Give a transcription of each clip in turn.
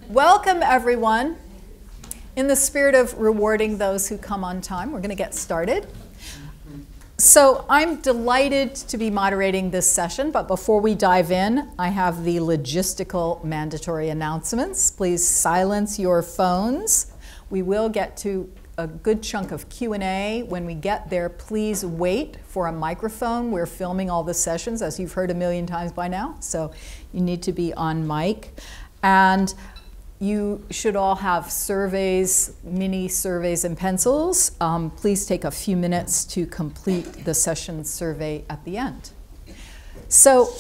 Welcome, everyone. In the spirit of rewarding those who come on time, we're going to get started. So I'm delighted to be moderating this session, but before we dive in, I have the logistical mandatory announcements. Please silence your phones. We will get to a good chunk of Q&A. When we get there, please wait for a microphone. We're filming all the sessions, as you've heard a million times by now, so you need to be on mic. And you should all have surveys, mini surveys and pencils. Please take a few minutes to complete the session survey at the end. So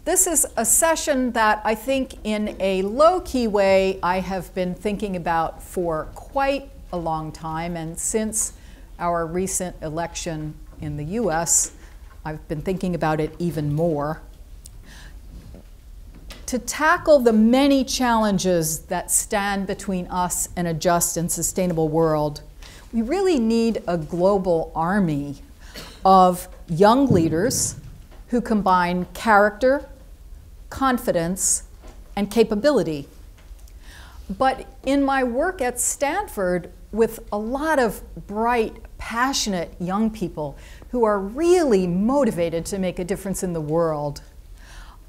this is a session that I think in a low-key way I have been thinking about for quite a long time, and since our recent election in the US, I've been thinking about it even more. To tackle the many challenges that stand between us and a just and sustainable world, we really need a global army of young leaders who combine character, confidence, and capability. But in my work at Stanford, with a lot of bright, passionate young people who are really motivated to make a difference in the world,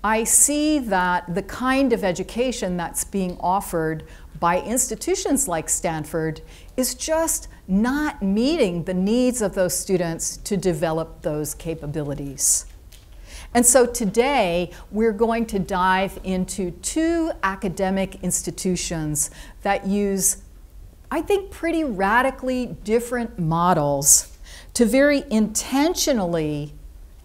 I see that the kind of education that's being offered by institutions like Stanford is just not meeting the needs of those students to develop those capabilities. And so today, we're going to dive into two academic institutions that use, I think, pretty radically different models to very intentionally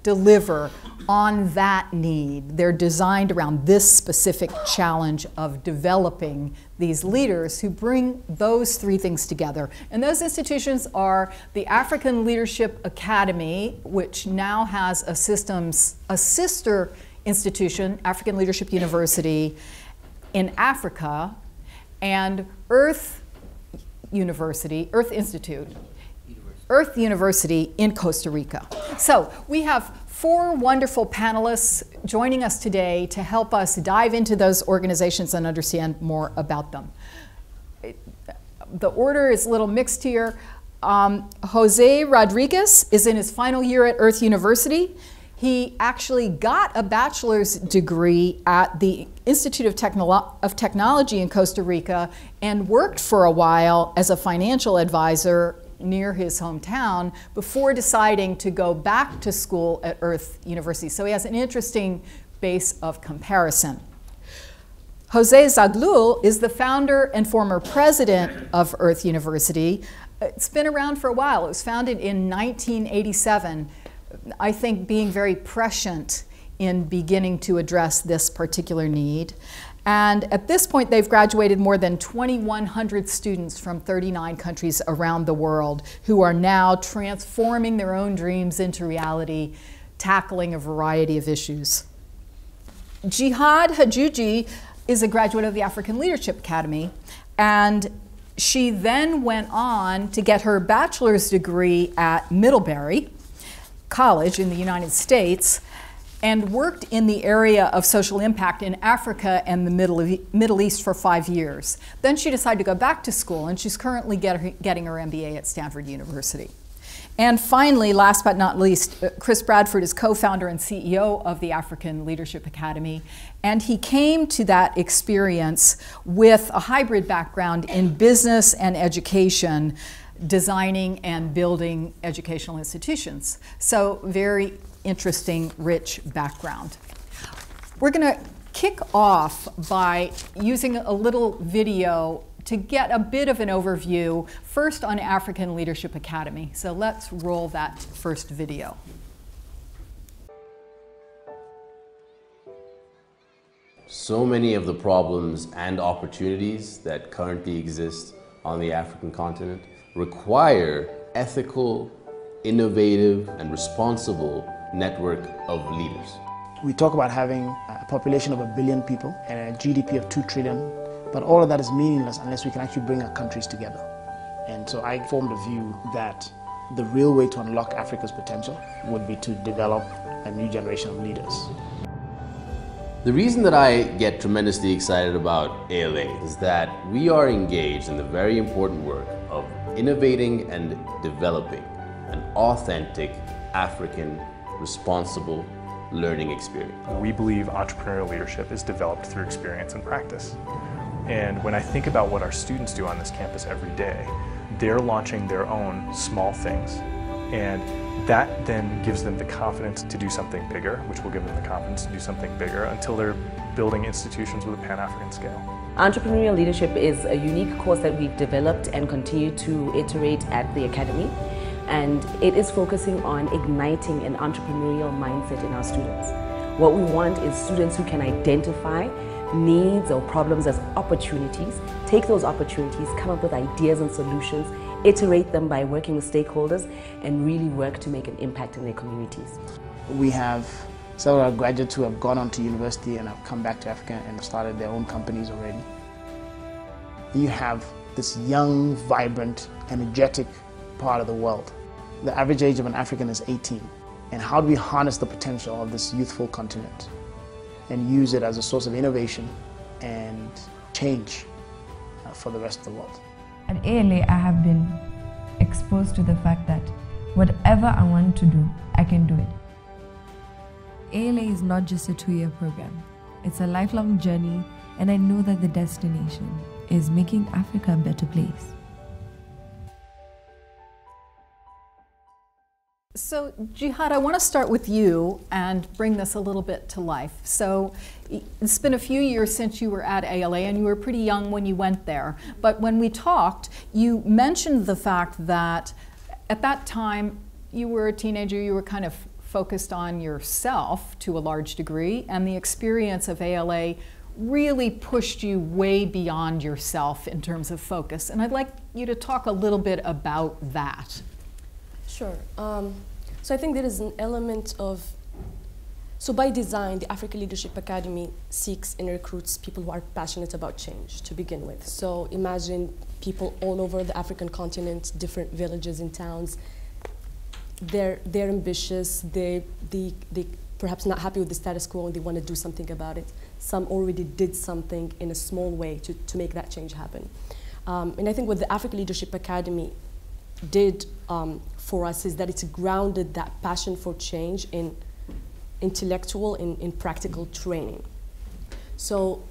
deliver on that need. They're designed around this specific challenge of developing these leaders who bring those three things together. And those institutions are the African Leadership Academy, which now has a sister institution, African Leadership University in Africa, and Earth University in Costa Rica. So we have four wonderful panelists joining us today to help us dive into those organizations and understand more about them. The order is a little mixed here. Jose Rodriguez is in his final year at Earth University. He actually got a bachelor's degree at the Institute of Technology in Costa Rica and worked for a while as a financial advisor near his hometown before deciding to go back to school at Earth University. So he has an interesting base of comparison. Jose Zaghloul is the founder and former president of Earth University. It's been around for a while. It was founded in 1987, I think being very prescient in beginning to address this particular need. And at this point, they've graduated more than 2,100 students from 39 countries around the world who are now transforming their own dreams into reality, tackling a variety of issues. Jihad Hajouji is a graduate of the African Leadership Academy, and she then went on to get her bachelor's degree at Middlebury College in the United States, and worked in the area of social impact in Africa and the Middle East for 5 years. Then she decided to go back to school, and she's currently getting her MBA at Stanford University. And finally, last but not least, Chris Bradford is co-founder and CEO of the African Leadership Academy, and he came to that experience with a hybrid background in business and education, designing and building educational institutions. So very interesting, rich background. We're going to kick off by using a little video to get a bit of an overview, first on African Leadership Academy. So let's roll that first video. So many of the problems and opportunities that currently exist on the African continent require ethical, innovative, and responsible network of leaders. We talk about having a population of 1 billion people and a GDP of 2 trillion, but all of that is meaningless unless we can actually bring our countries together. And so I formed a view that the real way to unlock Africa's potential would be to develop a new generation of leaders. The reason that I get tremendously excited about ALA is that we are engaged in the very important work of innovating and developing an authentic African responsible learning experience. We believe entrepreneurial leadership is developed through experience and practice. And when I think about what our students do on this campus every day, they're launching their own small things. And that then gives them the confidence to do something bigger, which will give them the confidence to do something bigger until they're building institutions with a Pan-African scale. Entrepreneurial leadership is a unique course that we've developed and continue to iterate at the Academy. And it is focusing on igniting an entrepreneurial mindset in our students. What we want is students who can identify needs or problems as opportunities, take those opportunities, come up with ideas and solutions, iterate them by working with stakeholders, and really work to make an impact in their communities. We have several of our graduates who have gone on to university and have come back to Africa and started their own companies already. You have this young, vibrant, energetic part of the world. The average age of an African is 18. And how do we harness the potential of this youthful continent and use it as a source of innovation and change for the rest of the world? At ALA, I have been exposed to the fact that whatever I want to do, I can do it. ALA is not just a 2-year program. It's a lifelong journey, and I know that the destination is making Africa a better place. So, Jihad, I want to start with you and bring this a little bit to life. So, it's been a few years since you were at ALA, and you were pretty young when you went there. But when we talked, you mentioned the fact that at that time you were a teenager, you were kind of focused on yourself to a large degree, and the experience of ALA really pushed you way beyond yourself in terms of focus. And I'd like you to talk a little bit about that. Sure. So I think there is an element of, so by design, the Africa Leadership Academy seeks and recruits people who are passionate about change to begin with. So imagine people all over the African continent, different villages and towns. They're ambitious, they perhaps not happy with the status quo and they want to do something about it. Some already did something in a small way to make that change happen. And I think what the Africa Leadership Academy did for us is that it's grounded that passion for change in intellectual and in practical training. So,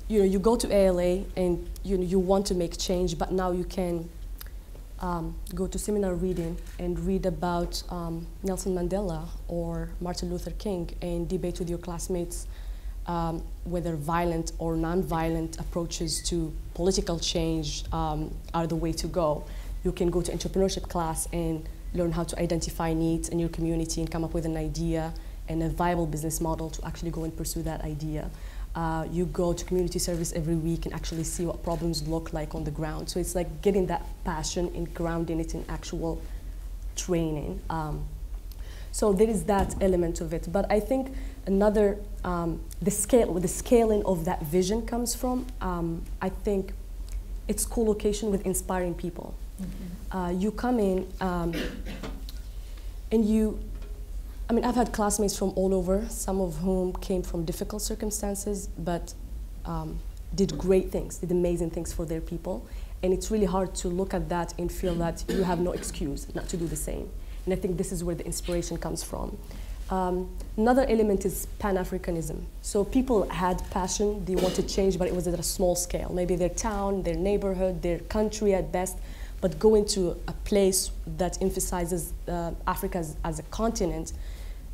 you go to ALA and you want to make change, but now you can go to seminar reading and read about Nelson Mandela or Martin Luther King and debate with your classmates whether violent or non-violent approaches to political change are the way to go. You can go to entrepreneurship class and learn how to identify needs in your community and come up with an idea and a viable business model to actually go and pursue that idea. You go to community service every week and actually see what problems look like on the ground. So it's like getting that passion and grounding it in actual training. So there is that element of it. But I think another, the scaling of that vision comes from, I think it's co-location with inspiring people. Mm-hmm. You come in and I've had classmates from all over, some of whom came from difficult circumstances, but did great things, did amazing things for their people. And it's really hard to look at that and feel that you have no excuse not to do the same. And I think this is where the inspiration comes from. Another element is Pan-Africanism. So people had passion, they wanted change, but it was at a small scale. Maybe their town, their neighborhood, their country at best, but going to a place that emphasizes Africa as a continent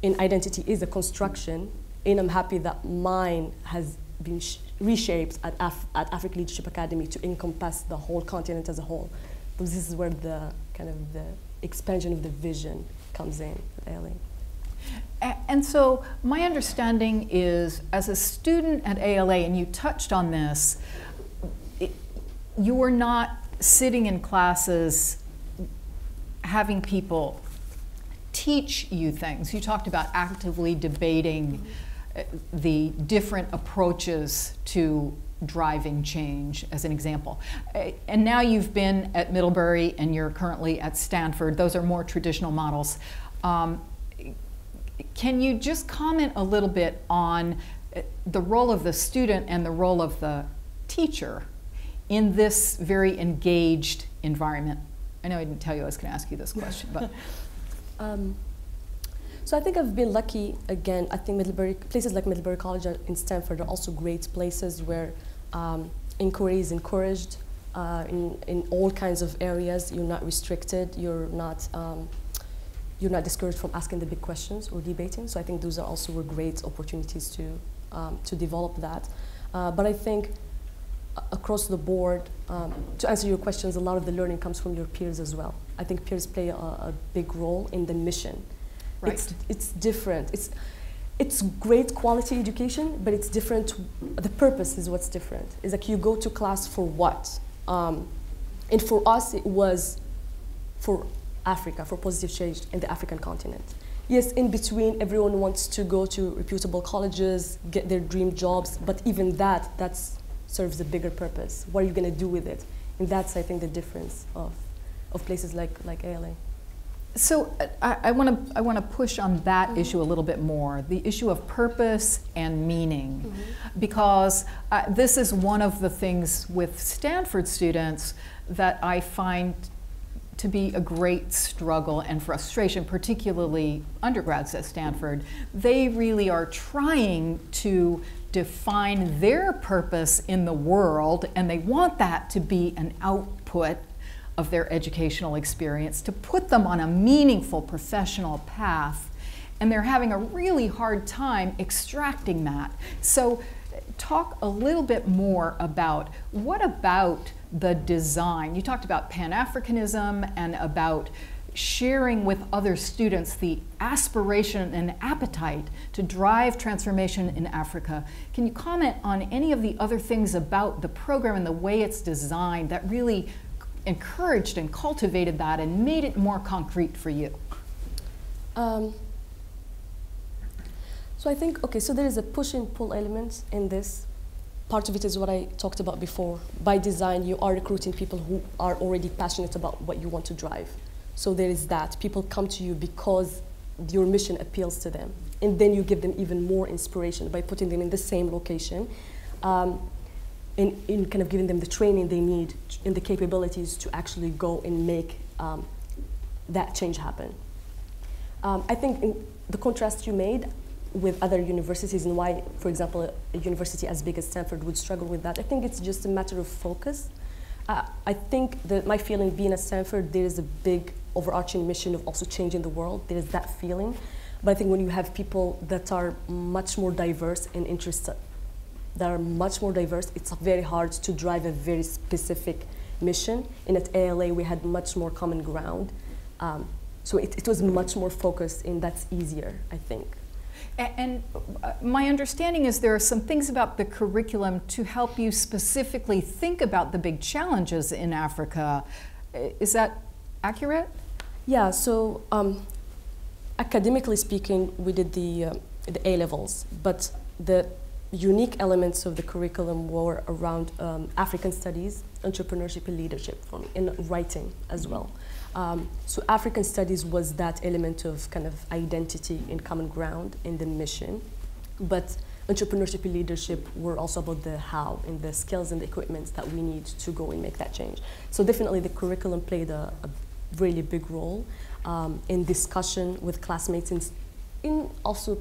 in identity is a construction, and I'm happy that mine has been reshaped at Africa Leadership Academy to encompass the whole continent as a whole. But this is where the kind of the expansion of the vision comes in at ALA. And so my understanding is, as a student at ALA, and you touched on this, you were not sitting in classes having people teach you things. You talked about actively debating the different approaches to driving change, as an example. And now you've been at Middlebury and you're currently at Stanford. Those are more traditional models. Can you just comment a little bit on the role of the student and the role of the teacher in this very engaged environment? I know I didn't tell you I was going to ask you this question, but. So I think I've been lucky, again, I think places like Middlebury College and Stanford are also great places where inquiry is encouraged in all kinds of areas. You're not restricted, you're not discouraged from asking the big questions or debating. So I think those are also great opportunities to develop that. But I think across the board, to answer your questions, a lot of the learning comes from your peers as well. I think peers play a big role in the mission. Right. It's different. It's great quality education, but it's different. The purpose is what's different. It's like you go to class for what? And for us, it was for Africa, for positive change in the African continent. Yes, in between, everyone wants to go to reputable colleges, get their dream jobs, but even that serves a bigger purpose. What are you going to do with it? And that's, I think, the difference of places like ALA. So I want to push on that issue a little bit more, the issue of purpose and meaning, because this is one of the things with Stanford students that I find to be a great struggle and frustration, particularly undergrads at Stanford. They really are trying to define their purpose in the world, and they want that to be an output of their educational experience, to put them on a meaningful professional path, and they're having a really hard time extracting that. So talk a little bit more about what about the design. You talked about Pan-Africanism and about sharing with other students the aspiration and appetite to drive transformation in Africa. Can you comment on any of the other things about the program and the way it's designed that really encouraged and cultivated that and made it more concrete for you? So I think, okay, so there is a push and pull element in this. Part of it is what I talked about before. By design, you are recruiting people who are already passionate about what you want to drive. So there is that. People come to you because your mission appeals to them. And then you give them even more inspiration by putting them in the same location. In kind of giving them the training they need and the capabilities to actually go and make that change happen. I think in the contrast you made with other universities and why, for example, a university as big as Stanford would struggle with that, I think it's just a matter of focus. I think that my feeling being at Stanford, there is a big overarching mission of also changing the world. There is that feeling. But I think when you have people that are much more diverse and interested, it's very hard to drive a very specific mission. And at ALA, we had much more common ground. So it was much more focused, and that's easier, I think. And my understanding is there are some things about the curriculum to help you specifically think about the big challenges in Africa. Is that accurate? Yeah, so academically speaking, we did the A-levels, but the unique elements of the curriculum were around African studies, entrepreneurship and leadership, and writing as well. So African studies was that element of kind of identity and common ground in the mission, but entrepreneurship and leadership were also about the how and the skills and the equipment that we need to go and make that change. So definitely the curriculum played a really big role in discussion with classmates and in also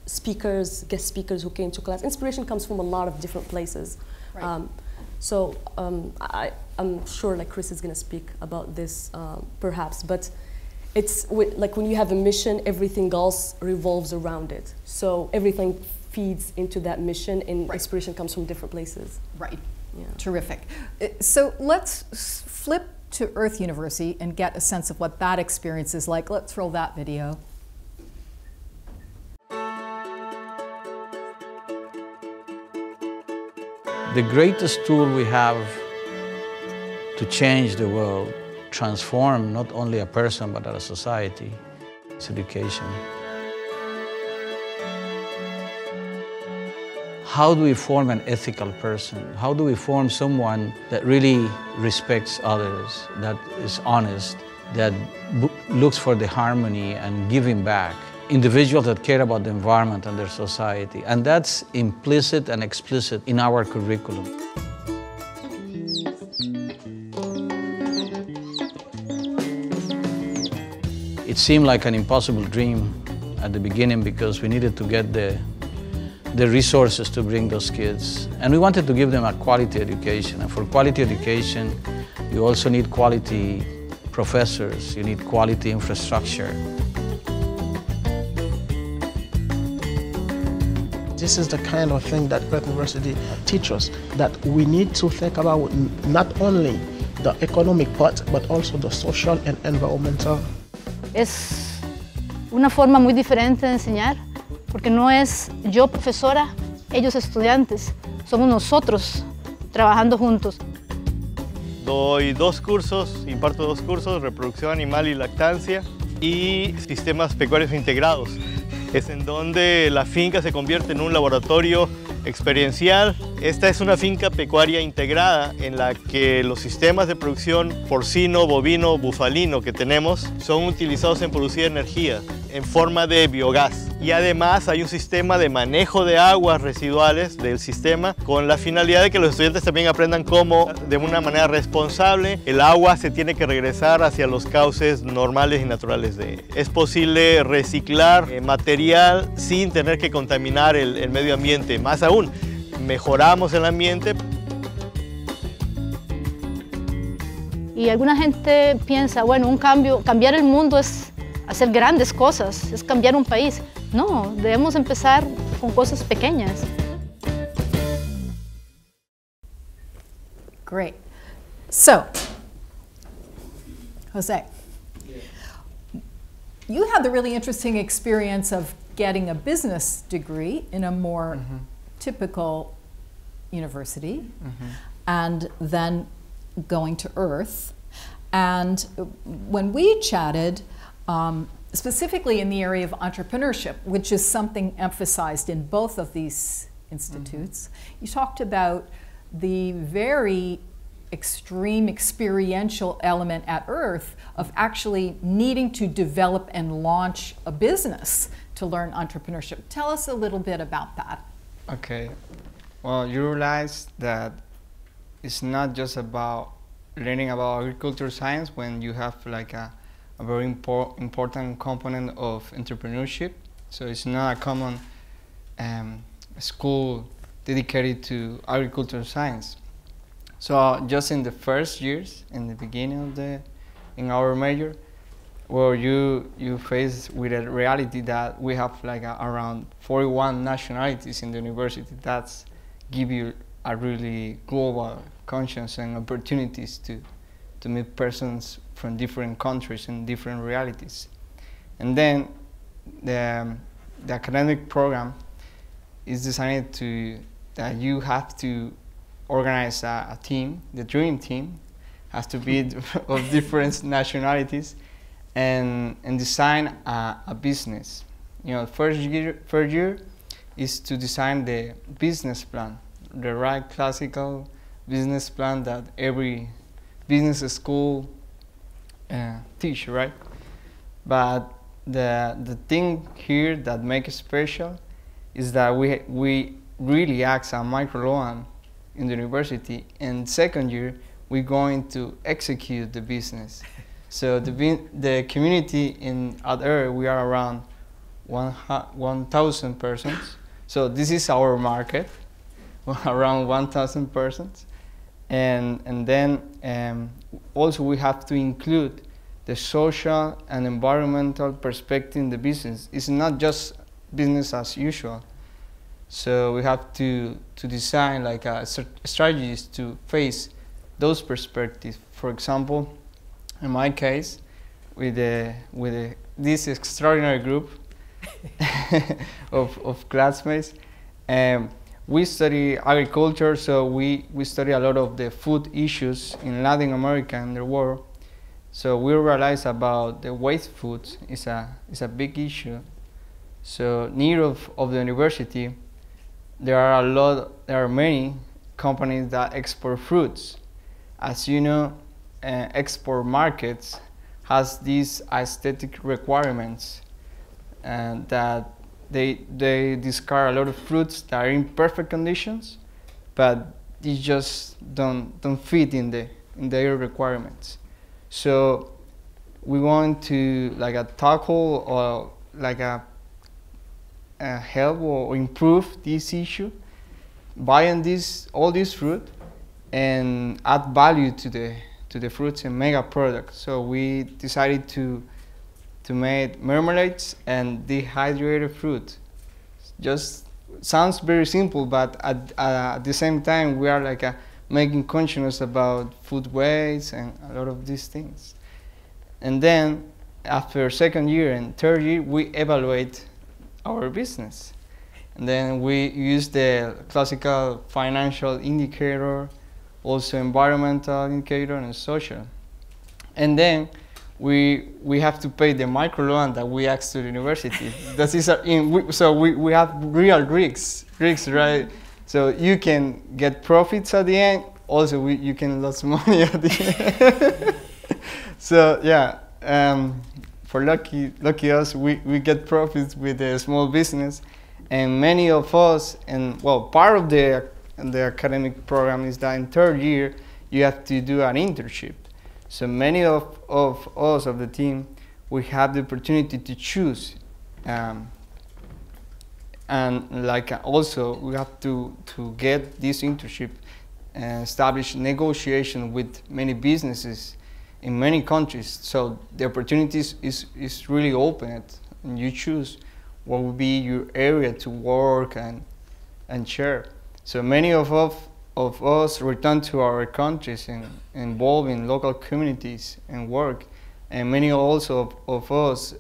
speakers, guest speakers who came to class. Inspiration comes from a lot of different places. Right. I'm sure like Chris is going to speak about this perhaps, but it's like when you have a mission, everything else revolves around it. So everything feeds into that mission, and right. Inspiration comes from different places. Right. Yeah. Terrific. So let's flip to Earth University and get a sense of what that experience is like. Let's roll that video. The greatest tool we have to change the world, transform not only a person but a society, is education. How do we form an ethical person? How do we form someone that really respects others, that is honest, that looks for the harmony and giving back? individuals that care about the environment and their society. And that's implicit and explicit in our curriculum. It seemed like an impossible dream at the beginning because we needed to get the resources to bring those kids. And we wanted to give them a quality education. And for quality education, you also need quality professors, you need quality infrastructure. This is the kind of thing that Earth University teaches us, that we need to think about not only the economic part, but also the social and environmental. Es una forma muy diferente de enseñar, porque no es yo profesora, ellos estudiantes, somos nosotros trabajando juntos. Doy imparto dos cursos, reproducción animal y lactancia y sistemas pecuarios integrados. Es en donde la finca se convierte en un laboratorio experiencial. Esta es una finca pecuaria integrada en la que los sistemas de producción porcino, bovino, bufalino que tenemos son utilizados en producir energía en forma de biogás. Y además hay un sistema de manejo de aguas residuales del sistema con la finalidad de que los estudiantes también aprendan cómo de una manera responsable el agua se tiene que regresar hacia los cauces normales y naturales de. Es posible reciclar material sin tener que contaminar el medio ambiente. Más aún, mejoramos el ambiente. Y alguna gente piensa, bueno, cambiar el mundo es hacer grandes cosas, es cambiar un país. No, debemos empezar con cosas pequeñas. Great. So, Jose, you had the really interesting experience of getting a business degree in a more typical university, and then going to Earth. And when we chatted, specifically in the area of entrepreneurship, which is something emphasized in both of these institutes, you talked about the very extreme experiential element at Earth of actually needing to develop and launch a business to learn entrepreneurship. Tell us a little bit about that. Okay. Well, you realize that it's not just about learning about agriculture science when you have like a very important component of entrepreneurship. So it's not a common school dedicated to agricultural science. So just in the first years, in the beginning of in our major, where you face with a reality that we have like around 41 nationalities in the university. That's give you a really global conscience and opportunities to meet persons from different countries and different realities. And then the academic program is designed that you have to organize a team. The dream team has to be of different nationalities and design a business. You know, first year is to design the business plan, the right classical business plan that every business school teach, right? But the thing here that makes it special is that we really ask a micro loan in the university, and second year we're going to execute the business. So the community at Earth, we are around 1,000 persons. So this is our market, around 1,000 persons. And then also we have to include the social and environmental perspective in the business. It's not just business as usual. So we have to design like strategies to face those perspectives. For example, in my case, with this extraordinary group of classmates, we study agriculture, so we study a lot of the food issues in Latin America and the world. So we realize about the waste food is a big issue. So near of the university, there are many companies that export fruits. As you know, export markets has these aesthetic requirements. and that they discard a lot of fruits that are in perfect conditions, but they just don't fit in their requirements. So we want to tackle or help or improve this issue, buying all this fruit and add value to the fruits and mega products. So we decided to make marmalades and dehydrated fruit. Just sounds very simple, but at the same time we are making conscious about food waste and a lot of these things. And then after second year and third year we evaluate our business, and then we use the classical financial indicator, also environmental indicator and social. And then we have to pay the micro loan that we asked to the university. So we have real risks, right? So you can get profits at the end, also you can lose money at the end. So yeah, for lucky us, we get profits with a small business, and many of us, and well, part of the academic program is that in third year you have to do an internship. So many of us of the team, we have the opportunity to choose, and also we have to get this internship and establish negotiation with many businesses in many countries. So the opportunities is really open, and you choose what will be your area to work and share. So many of us return to our countries and involve in local communities and work, and many also of us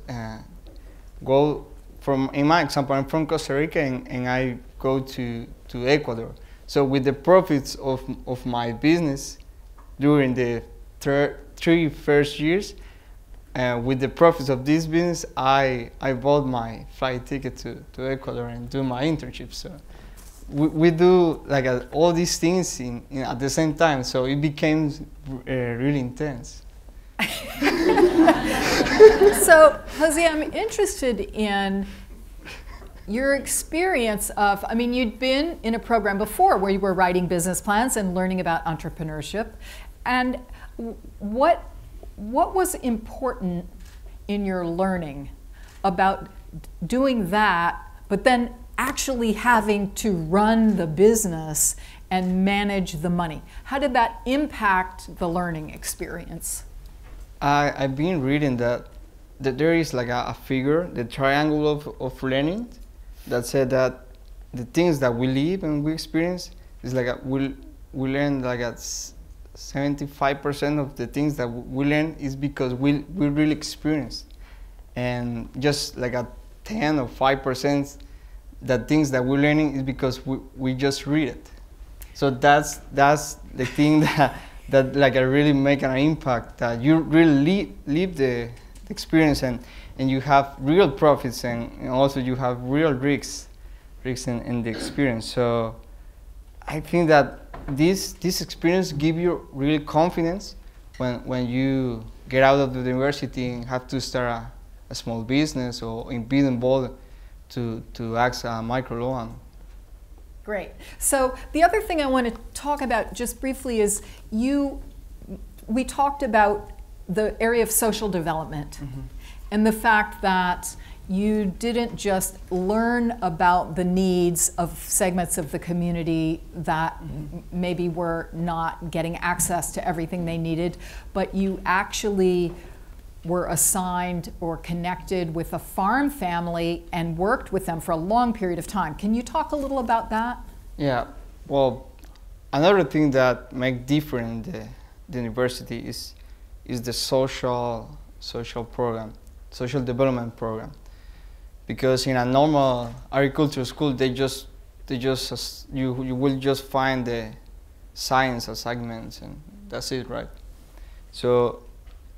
go from, in my example, I'm from Costa Rica and I go to Ecuador. So with the profits of my business during the three first years, with the profits of this business, I bought my flight ticket to Ecuador and do my internship. So we do all these things at the same time, so it became really intense. So, Jose, I'm interested in your experience of, I mean, you'd been in a program before where you were writing business plans and learning about entrepreneurship, and what was important in your learning about doing that, but then actually having to run the business and manage the money? How did that impact the learning experience? I've been reading that there is a figure, the triangle of learning, that said that the things that we live and we experience is we learn 75% of the things that we learn is because we really experience, and just a 10 or 5% that things that we're learning is because we just read it. So that's the thing that really make an impact, that you really live the experience, and you have real profits, and also you have real risks in the experience. So I think that this experience gives you real confidence when you get out of the university and have to start a small business or be involved to ask a micro loan. Great. So the other thing I want to talk about just briefly is we talked about the area of social development, and the fact that you didn't just learn about the needs of segments of the community that maybe were not getting access to everything they needed, but you actually were assigned or connected with a farm family and worked with them for a long period of time. Can you talk a little about that? Yeah, well, another thing that makes different the university is the social program, social development program. Because in a normal agriculture school, you will just find the science assignments and that's it, right? So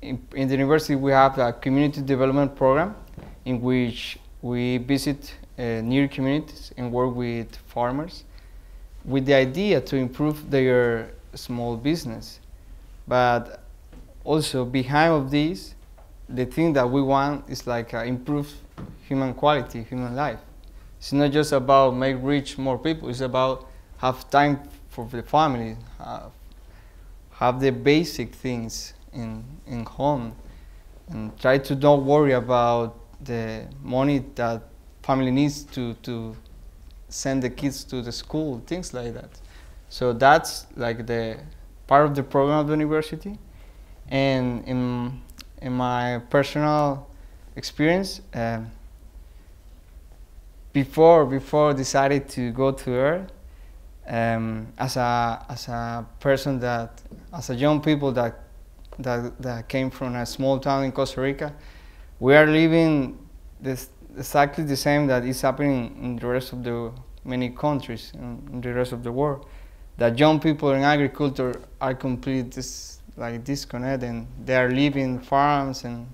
in the university we have a community development program in which we visit near communities and work with farmers with the idea to improve their small business. But also behind of this, the thing that we want is like improve human quality, human life. It's not just about make rich more people. It's about have time for the family, have the basic things in home, and try to don't worry about the money that family needs to send the kids to the school, things like that. So that's like the part of the program of the university. And in my personal experience, before decided to go to Earth, as a person that, as a young people that came from a small town in Costa Rica, we are living exactly the same that is happening in the rest of the many countries in the rest of the world. That young people in agriculture are completely disconnected, and they are living farms and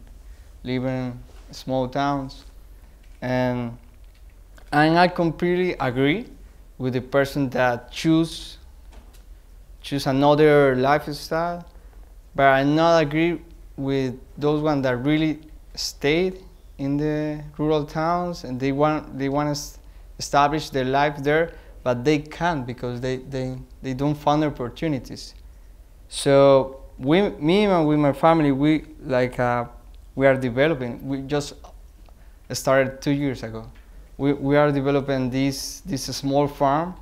living in small towns. And I completely agree with the person that choose another lifestyle, but I not agree with those ones that really stayed in the rural towns and they want to establish their life there, but they can't because they don't find opportunities. So me and with my family, we are developing. We just started 2 years ago. We are developing this small farm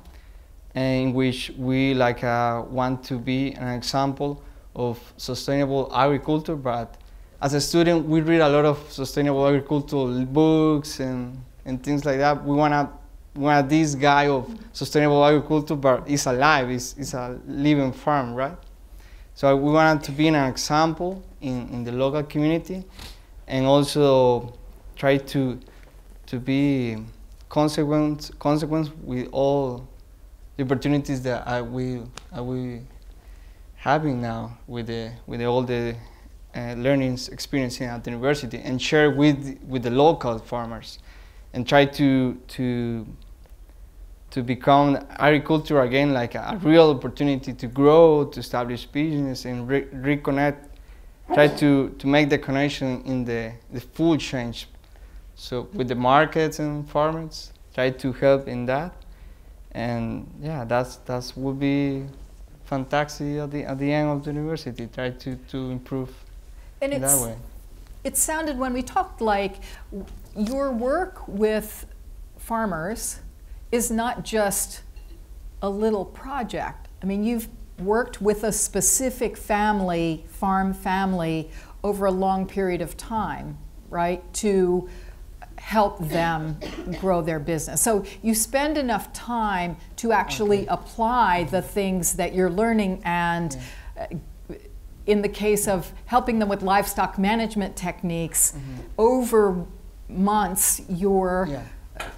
in which we want to be an example of sustainable agriculture. But as a student, we read a lot of sustainable agricultural books and things like that. We want this guy of sustainable agriculture, but it's alive. It's a living farm, right? So we wanted to be an example in the local community, and also try to be consequent with all the opportunities that we having now with all the learnings experiencing at the university, and share with the local farmers, and try to become agriculture again like a real opportunity to grow, to establish business, and reconnect, try to make the connection in the food chain. So with the markets and farmers, try to help in that. And yeah, that's would be fantastic at the end of the university. Try to improve and in that way. It sounded when we talked like your work with farmers is not just a little project. I mean, you've worked with a specific family, farm family, over a long period of time, right, to help them grow their business. So you spend enough time to actually apply the things that you're learning, and in the case of helping them with livestock management techniques, over months you're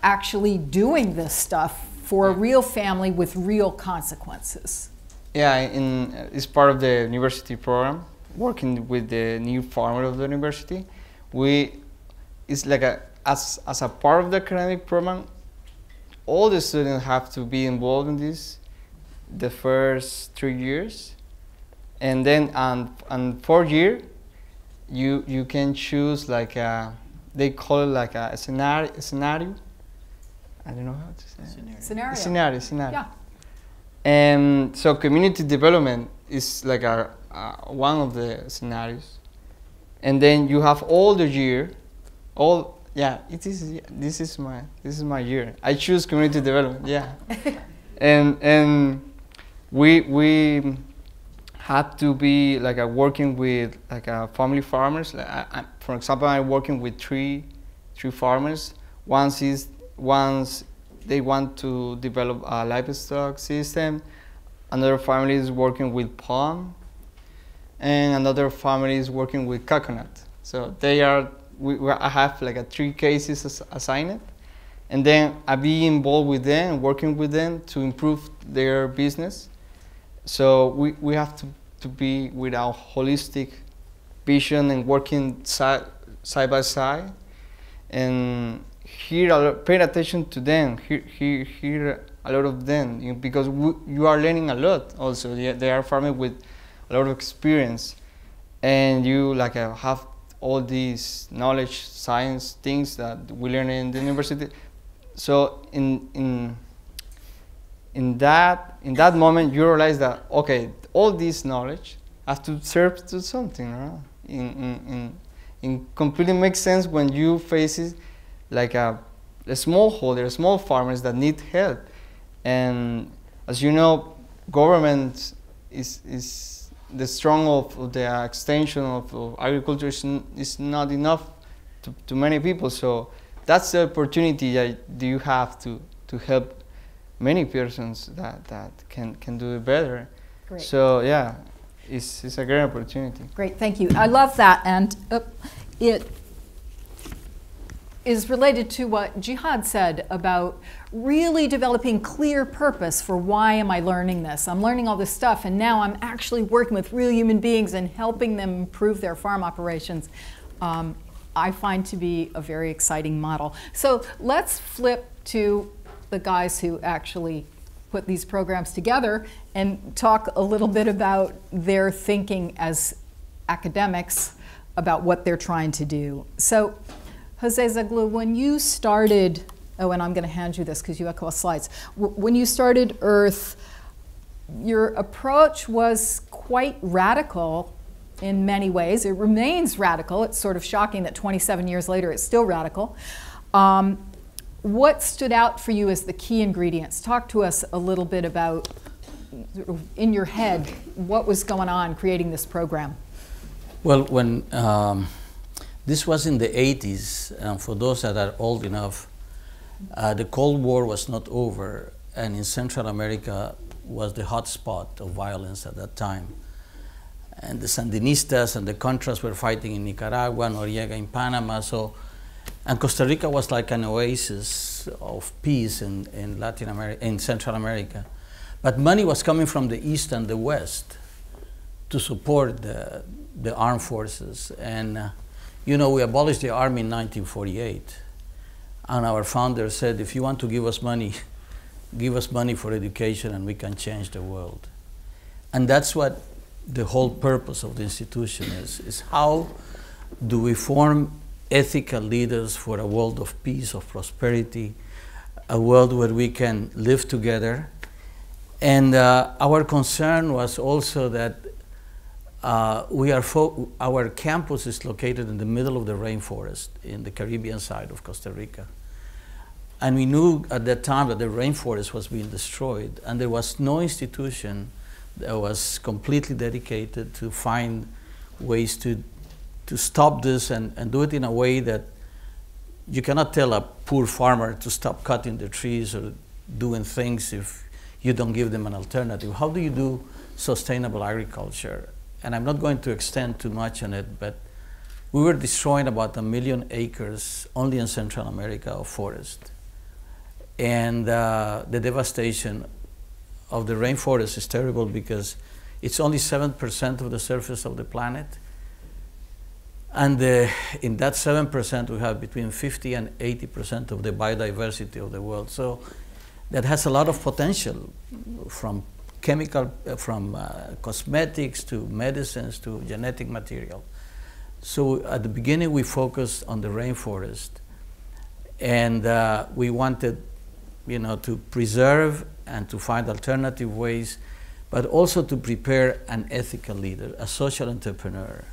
actually doing this stuff for a real family with real consequences. Yeah, it's part of the university program, working with the new farmer of the university. It's like as a part of the academic program, all the students have to be involved in this the first 3 years, and then on 4th year you can choose like they call it like a scenario. I don't know how to say it. Scenario. Yeah. And so community development is like one of the scenarios, and then you have all the year, this is my year. I choose community development. Yeah, and we had to be like working with like family farmers. For example, I'm working with three farmers. Once they want to develop a livestock system, another family is working with palm, and another family is working with coconut. So I have like 3 cases assigned, and then I be involved with them, working with them to improve their business. So we have to be with our holistic vision and working side by side, and pay attention to them, hear a lot of them, because you are learning a lot also. They are farming with a lot of experience, and you have all these knowledge, science things that we learn in the university. So in that moment, you realize that, okay, all this knowledge has to serve to something, right? In completely makes sense when you face it like a smallholder, small farmers that need help. And as you know, government is the strong of the extension of agriculture is not enough to many people. So that's the opportunity that you have to help many persons that can do it better. Great. So yeah, it's a great opportunity. Great, thank you. I love that, and it is related to what Jihad said about really developing clear purpose for why am I learning this? I'm learning all this stuff, and now I'm actually working with real human beings and helping them improve their farm operations. I find to be a very exciting model. So let's flip to the guys who actually put these programs together and talk a little bit about their thinking as academics about what they're trying to do. So Jose Zeglu, when you started, oh, and I'm going to hand you this because you have a couple of slides. When you started Earth, your approach was quite radical in many ways. It remains radical. It's sort of shocking that 27 years later it's still radical. What stood out for you as the key ingredients? Talk to us a little bit about, in your head, what was going on creating this program? Well, when this was in the 80s, and for those that are old enough, the Cold War was not over, and in Central America was the hot spot of violence at that time. And the Sandinistas and the Contras were fighting in Nicaragua, Noriega in Panama, and Costa Rica was like an oasis of peace in Latin America, in Central America. But money was coming from the East and the West to support the armed forces. And you know, we abolished the army in 1948. And our founder said, if you want to give us money for education and we can change the world. And that's what the whole purpose of the institution is how do we form ethical leaders for a world of peace, of prosperity, a world where we can live together. And our concern was also that our campus is located in the middle of the rainforest in the Caribbean side of Costa Rica. And we knew at that time that the rainforest was being destroyed, and there was no institution that was completely dedicated to find ways to stop this and do it in a way that you cannot tell a poor farmer to stop cutting the trees or doing things if you don't give them an alternative. How do you do sustainable agriculture? And I'm not going to extend too much on it, but we were destroying about 1 million acres only in Central America of forest. And the devastation of the rainforest is terrible because it's only 7% of the surface of the planet. And in that 7%, we have between 50 and 80% of the biodiversity of the world. So that has a lot of potential, from cosmetics to medicines to genetic material. So at the beginning, we focused on the rainforest, and we wanted, to preserve and to find alternative ways, but also to prepare an ethical leader, a social entrepreneur.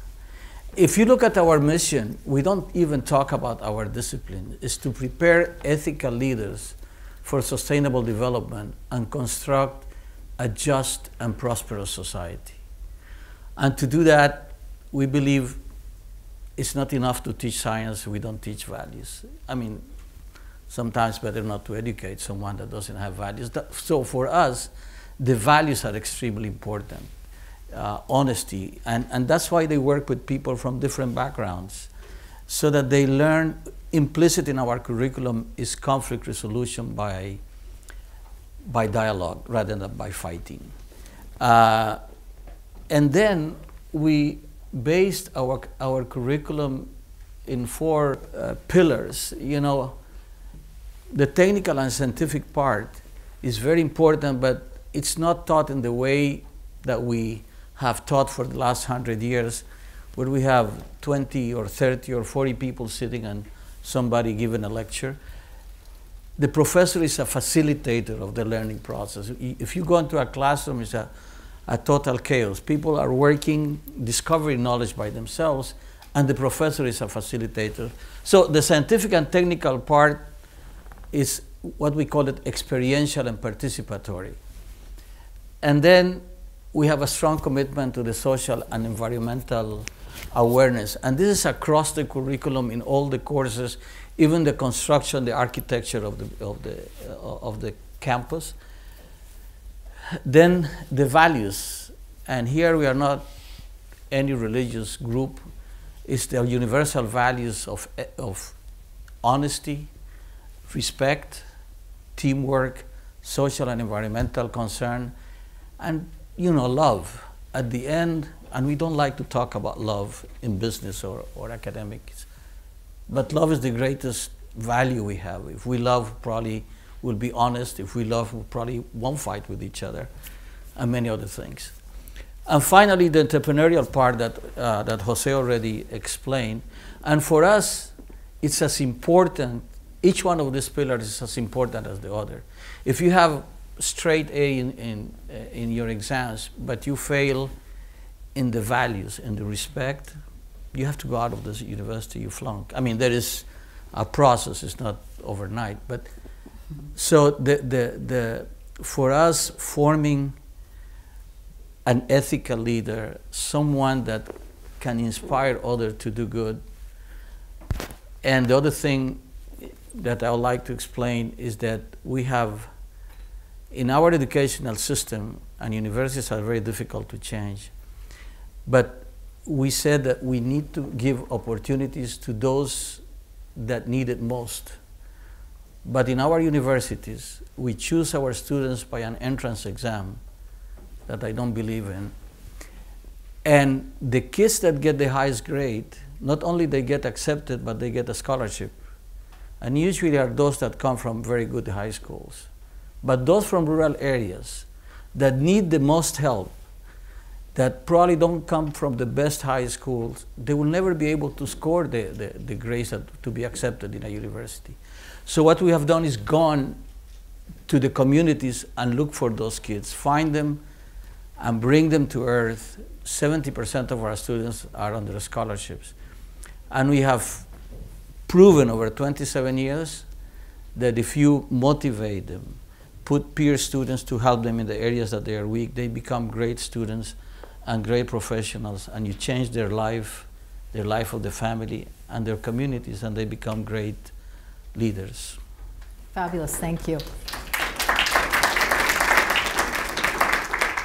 If you look at our mission, we don't even talk about our discipline. It's to prepare ethical leaders for sustainable development and construct a just and prosperous society. And to do that, we believe it's not enough to teach science, we don't teach values. I mean, sometimes better not to educate someone that doesn't have values. So for us, the values are extremely important. Honesty, and that's why they work with people from different backgrounds, so that they learn. Implicit in our curriculum is conflict resolution by dialogue rather than by fighting. And then we based our curriculum in 4 pillars. The technical and scientific part is very important, but it's not taught in the way that we have taught for the last 100 years, where we have 20 or 30 or 40 people sitting and somebody giving a lecture. The professor is a facilitator of the learning process. If you go into a classroom, it's a total chaos. People are working, discovering knowledge by themselves, and the professor is a facilitator. So the scientific and technical part is what we call it experiential and participatory. And then we have a strong commitment to the social and environmental awareness. And this is across the curriculum in all the courses, even the construction, the architecture of the campus. Then the values, and here we are not any religious group. It's the universal values of honesty, respect, teamwork, social and environmental concern, and love at the end. And we don't like to talk about love in business or academics, but love is the greatest value we have. If we love, probably we'll be honest. If we love, we probably won't fight with each other, and many other things. And finally, the entrepreneurial part that Jose already explained. And for us, it's as important, each one of these pillars is as important as the other. If you have straight A in your exams, but you fail in the values, in the respect, you have to go out of this university, you flunk. I mean, there is a process, it's not overnight. But so for us, forming an ethical leader, someone that can inspire others to do good. And the other thing that I would like to explain is that we have, in our educational system, and universities are very difficult to change, but we said that we need to give opportunities to those that need it most. But in our universities, we choose our students by an entrance exam that I don't believe in. And the kids that get the highest grade, not only they get accepted, but they get a scholarship. And usually are those that come from very good high schools. But those from rural areas that need the most help, that probably don't come from the best high schools, they will never be able to score the grades to be accepted in a university. So what we have done is gone to the communities and look for those kids, find them and bring them to Earth. 70% of our students are under scholarships. And we have proven over 27 years that if you motivate them, put peer students to help them in the areas that they are weak, they become great students and great professionals, and you change their life of the family and their communities, and they become great leaders. Fabulous, thank you.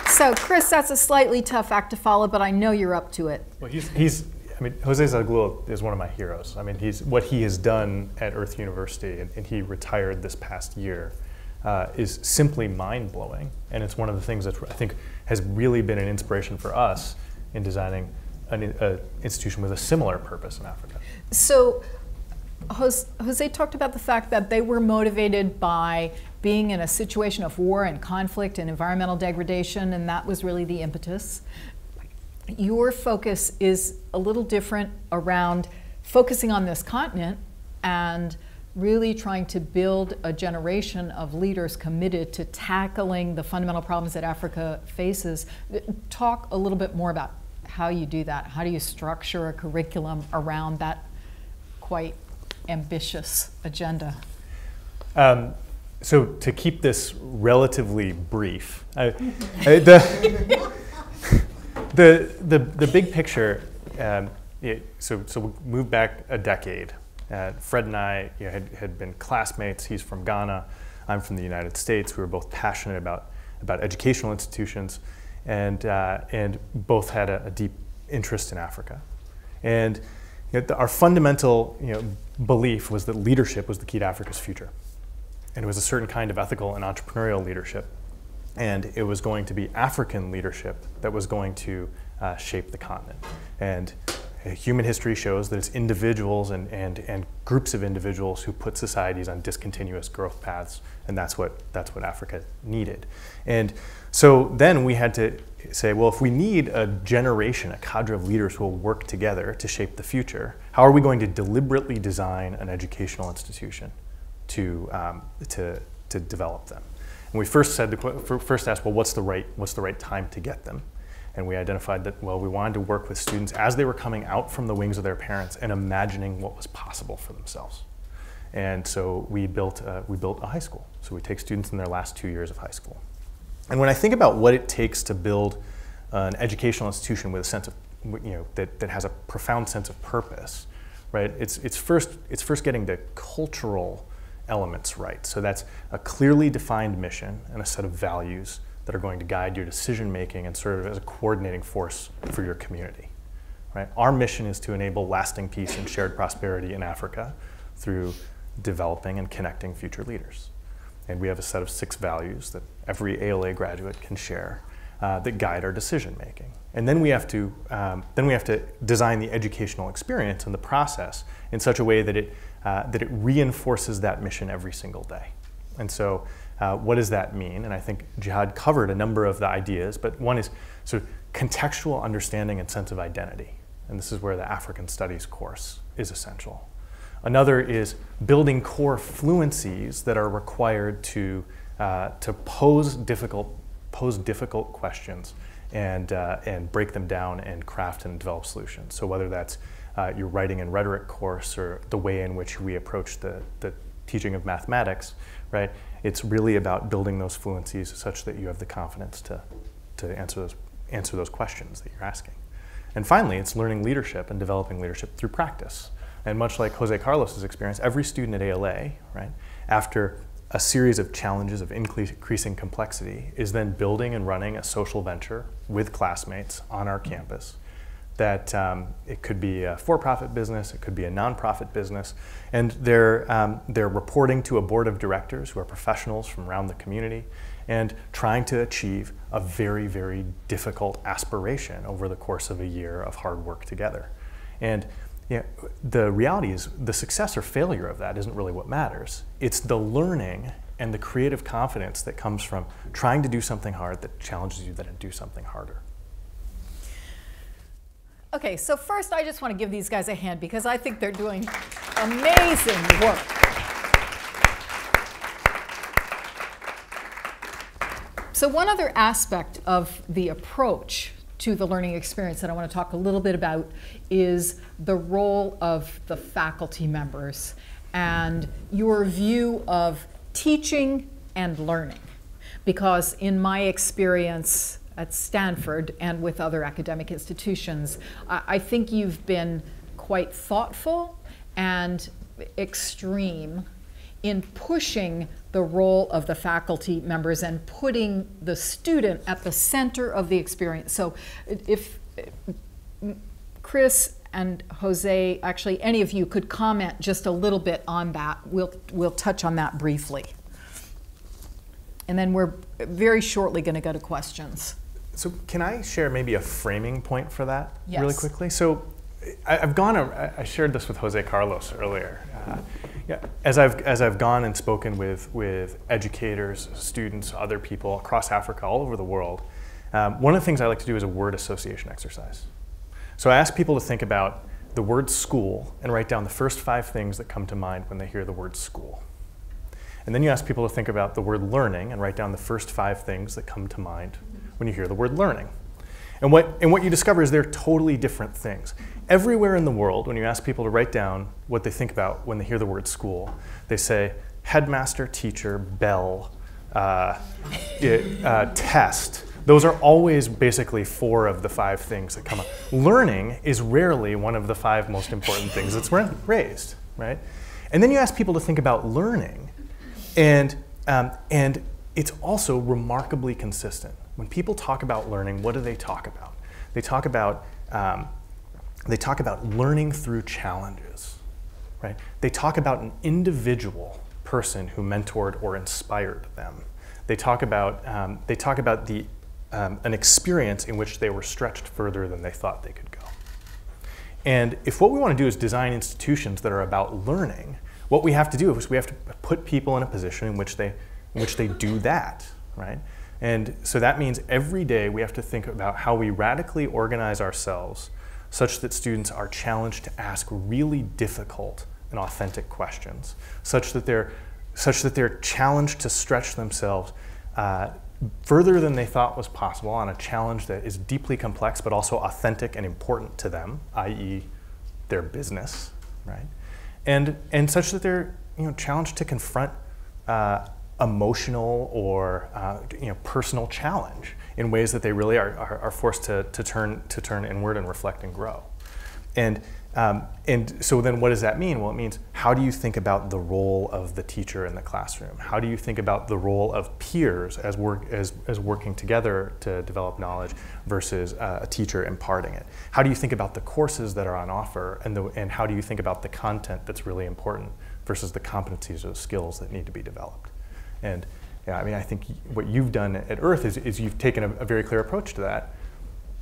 So, Chris, that's a slightly tough act to follow, but I know you're up to it. Well, I mean, Jose Zaglulo is one of my heroes. I mean, what he has done at Earth University, and he retired this past year, is simply mind-blowing. And it's one of the things that I think has really been an inspiration for us in designing an institution with a similar purpose in Africa. So, Jose talked about the fact that they were motivated by being in a situation of war and conflict and environmental degradation, and that was really the impetus. Your focus is a little different, around focusing on this continent and really trying to build a generation of leaders committed to tackling the fundamental problems that Africa faces. Talk a little bit more about how you do that. How do you structure a curriculum around that quite ambitious agenda? So to keep this relatively brief, the big picture. So we moved back a decade. Fred and I had been classmates. He's from Ghana. I'm from the United States. We were both passionate about educational institutions, and both had a deep interest in Africa. And our fundamental belief was that leadership was the key to Africa's future. And it was a certain kind of ethical and entrepreneurial leadership. And it was going to be African leadership that was going to shape the continent. And Human history shows that it's individuals and groups of individuals who put societies on discontinuous growth paths, and that's what Africa needed. And so then we had to say, well, if we need a generation, a cadre of leaders who will work together to shape the future, how are we going to deliberately design an educational institution to develop them? And we first asked, well, what's the right time to get them? And we identified that, well, we wanted to work with students as they were coming out from the wings of their parents and imagining what was possible for themselves. And so we built a high school. So we take students in their last 2 years of high school. And when I think about what it takes to build an educational institution with a sense of, that has a profound sense of purpose, right? It's first getting the cultural elements right. So that's a clearly defined mission and a set of values that are going to guide your decision making and serve as a coordinating force for your community, right? Our mission is to enable lasting peace and shared prosperity in Africa through developing and connecting future leaders. And we have a set of 6 values that every ALA graduate can share that guide our decision making. And then we have to design the educational experience and the process in such a way that it reinforces that mission every single day. And so what does that mean? And I think Jihad covered a number of the ideas, but one is sort of contextual understanding and sense of identity. And this is where the African Studies course is essential. Another is building core fluencies that are required to pose difficult questions and break them down and craft and develop solutions. So whether that's your writing and rhetoric course or the way in which we approach the teaching of mathematics, right? It's really about building those fluencies such that you have the confidence to answer those questions that you're asking. And finally, it's learning leadership and developing leadership through practice. And much like Jose Carlos's experience, every student at ALA, right, after a series of challenges of increasing complexity, is then building and running a social venture with classmates on our campus. That it could be a for-profit business, it could be a nonprofit business, and they're reporting to a board of directors who are professionals from around the community and trying to achieve a very, very difficult aspiration over the course of a year of hard work together. And the reality is the success or failure of that isn't really what matters. It's the learning and the creative confidence that comes from trying to do something hard that challenges you then to do something harder. Okay, so first I just want to give these guys a hand because I think they're doing amazing work. So one other aspect of the approach to the learning experience that I want to talk a little bit about is the role of the faculty members and your view of teaching and learning. Because in my experience at Stanford and with other academic institutions, I think you've been quite thoughtful and extreme in pushing the role of the faculty members and putting the student at the center of the experience. So if Chris and Jose, actually any of you could comment just a little bit on that, we'll touch on that briefly. And then we're very shortly going to go to questions. So can I share maybe a framing point for that really Yes. quickly? So I shared this with Jose Carlos earlier. As I've gone and spoken with educators, students, other people across Africa, all over the world, one of the things I like to do is a word association exercise. So I ask people to think about the word school and write down the first 5 things that come to mind when they hear the word school. And then you ask people to think about the word learning and write down the first 5 things that come to mind when you hear the word learning. And what you discover is they're totally different things. Everywhere in the world, when you ask people to write down what they think about when they hear the word school, they say headmaster, teacher, bell, test. Those are always basically 4 of the 5 things that come up. Learning is rarely one of the 5 most important things that's raised, right? And then you ask people to think about learning, and it's also remarkably consistent. When people talk about learning, what do they talk about? They talk about learning through challenges, right? They talk about an individual person who mentored or inspired them. They talk about an experience in which they were stretched further than they thought they could go. And if what we want to do is design institutions that are about learning, what we have to do is we have to put people in a position in which they do that, right? And so that means every day we have to think about how we radically organize ourselves such that students are challenged to ask really difficult and authentic questions, such that they're challenged to stretch themselves further than they thought was possible on a challenge that is deeply complex but also authentic and important to them, i.e. their business, right? And such that they're challenged to confront emotional or personal challenge in ways that they really are forced to turn inward and reflect and grow. And so then what does that mean? Well, it means, how do you think about the role of the teacher in the classroom? How do you think about the role of peers as working together to develop knowledge versus a teacher imparting it? How do you think about the courses that are on offer, and how do you think about the content that's really important versus the competencies or the skills that need to be developed? And yeah, I mean, I think what you've done at Earth is you've taken a very clear approach to that.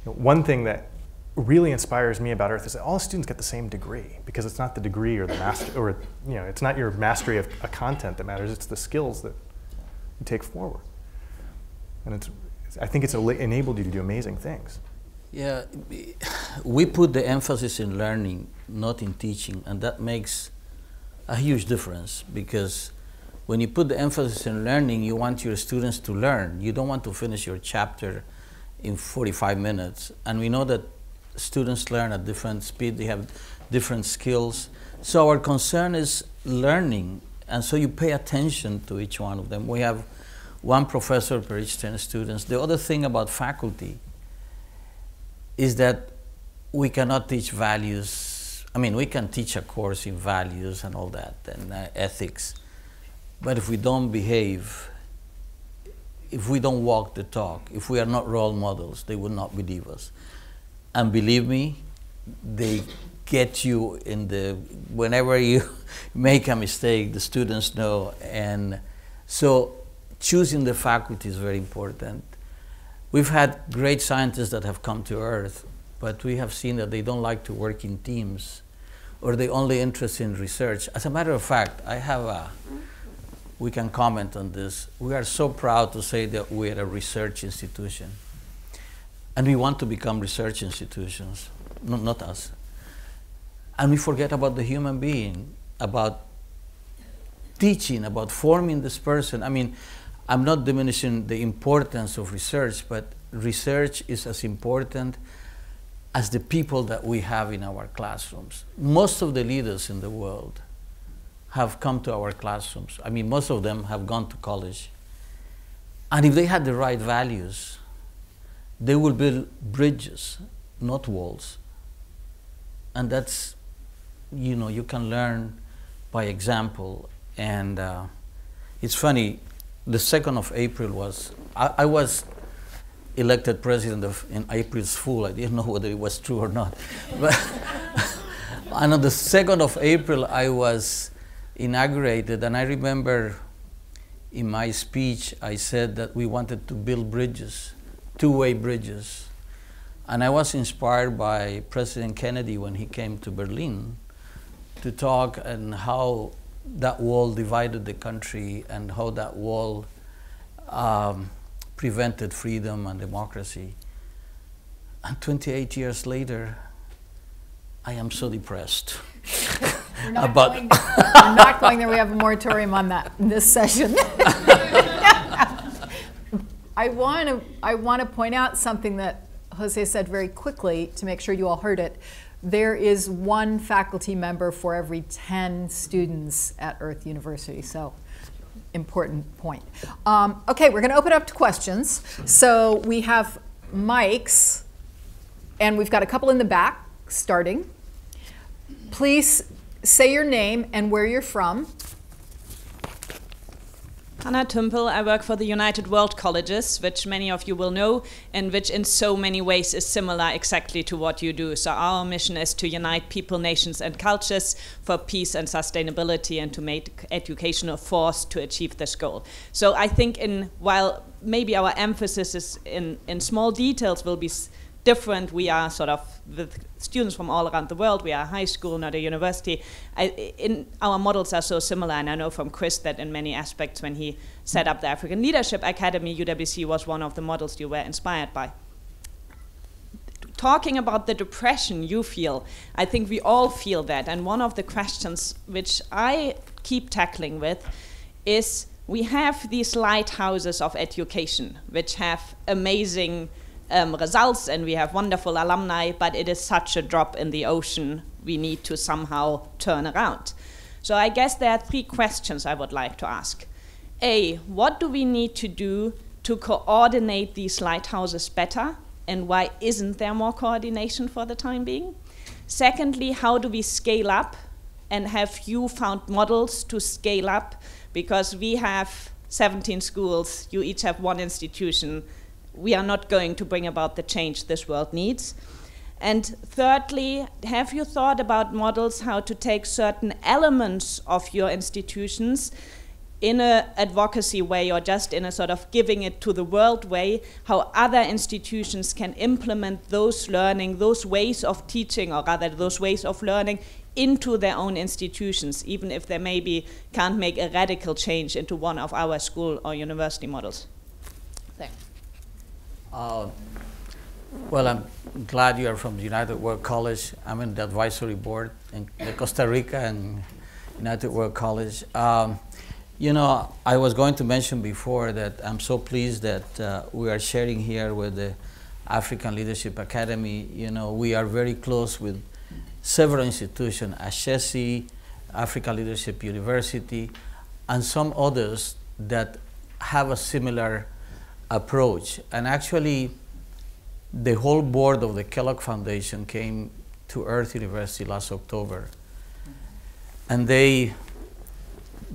One thing that really inspires me about Earth is that all students get the same degree, because it's not the degree or the master, or it's not your mastery of a content that matters. It's the skills that you take forward, and I think it's enabled you to do amazing things. Yeah, we put the emphasis in learning, not in teaching, and that makes a huge difference, because when you put the emphasis in learning, you want your students to learn. You don't want to finish your chapter in 45 minutes. And we know that students learn at different speed, they have different skills. So our concern is learning, and so you pay attention to each one of them. We have one professor per each 10 students. The other thing about faculty is that we cannot teach values. I mean, we can teach a course in values and all that, and ethics. But if we don't behave, if we don't walk the talk, if we are not role models, they will not believe us. And believe me, they get you in whenever you make a mistake, the students know. And so choosing the faculty is very important. We've had great scientists that have come to Earth, but we have seen that they don't like to work in teams, or they're only interested in research. As a matter of fact, we can comment on this. We are so proud to say that we're a research institution. And we want to become research institutions, not us. And we forget about the human being, about teaching, about forming this person. I mean, I'm not diminishing the importance of research, but research is as important as the people that we have in our classrooms. Most of the leaders in the world have come to our classrooms. I mean, most of them have gone to college. And if they had the right values, they will build bridges, not walls. And that's, you can learn by example. And it's funny, the 2nd of April was, I was elected president in April's Fool. I didn't know whether it was true or not. But and on the 2nd of April, I was inaugurated, and I remember in my speech, I said that we wanted to build bridges, two-way bridges. And I was inspired by President Kennedy when he came to Berlin to talk and how that wall divided the country and how that wall prevented freedom and democracy. And 28 years later, I am so depressed. We're not going there. We have a moratorium on that in this session. I want to point out something that Jose said very quickly to make sure you all heard it. There is one faculty member for every 10 students at Earth University, so important point. Okay, we're going to open up to questions. So we have mics, and we've got a couple in the back starting. Please say your name and where you're from. Hannah Tümpel, I work for the United World Colleges, which many of you will know, and which in so many ways is similar exactly to what you do. So our mission is to unite people, nations, and cultures for peace and sustainability, and to make education a force to achieve this goal. So I think while maybe our emphasis is in small details will be different. We are sort of with students from all around the world. We are a high school, not a university. Our models are so similar, and I know from Chris that in many aspects when he set up the African Leadership Academy, UWC was one of the models you were inspired by. Talking about the depression you feel, I think we all feel that, and one of the questions which I keep tackling with is we have these lighthouses of education which have amazing results, and we have wonderful alumni, but it is such a drop in the ocean we need to somehow turn around. So I guess there are 3 questions I would like to ask. A, what do we need to do to coordinate these lighthouses better, and why isn't there more coordination for the time being? Secondly, how do we scale up, and have you found models to scale up? Because we have 17 schools, you each have 1 institution. We are not going to bring about the change this world needs. And thirdly, have you thought about models how to take certain elements of your institutions in an advocacy way, or just in a sort of giving it to the world way, how other institutions can implement those learning, those ways of teaching, or rather those ways of learning into their own institutions, even if they maybe can't make a radical change into one of our school or university models? Thanks. Well, I'm glad you are from the United World College. I'm in the advisory board in Costa Rica and United World College. You know, I was going to mention before that I'm so pleased that we are sharing here with the African Leadership Academy. You know, we are very close with several institutions, Ashesi, African Leadership University, and some others that have a similar approach. And actually, the whole board of the Kellogg Foundation came to Earth University last October. And they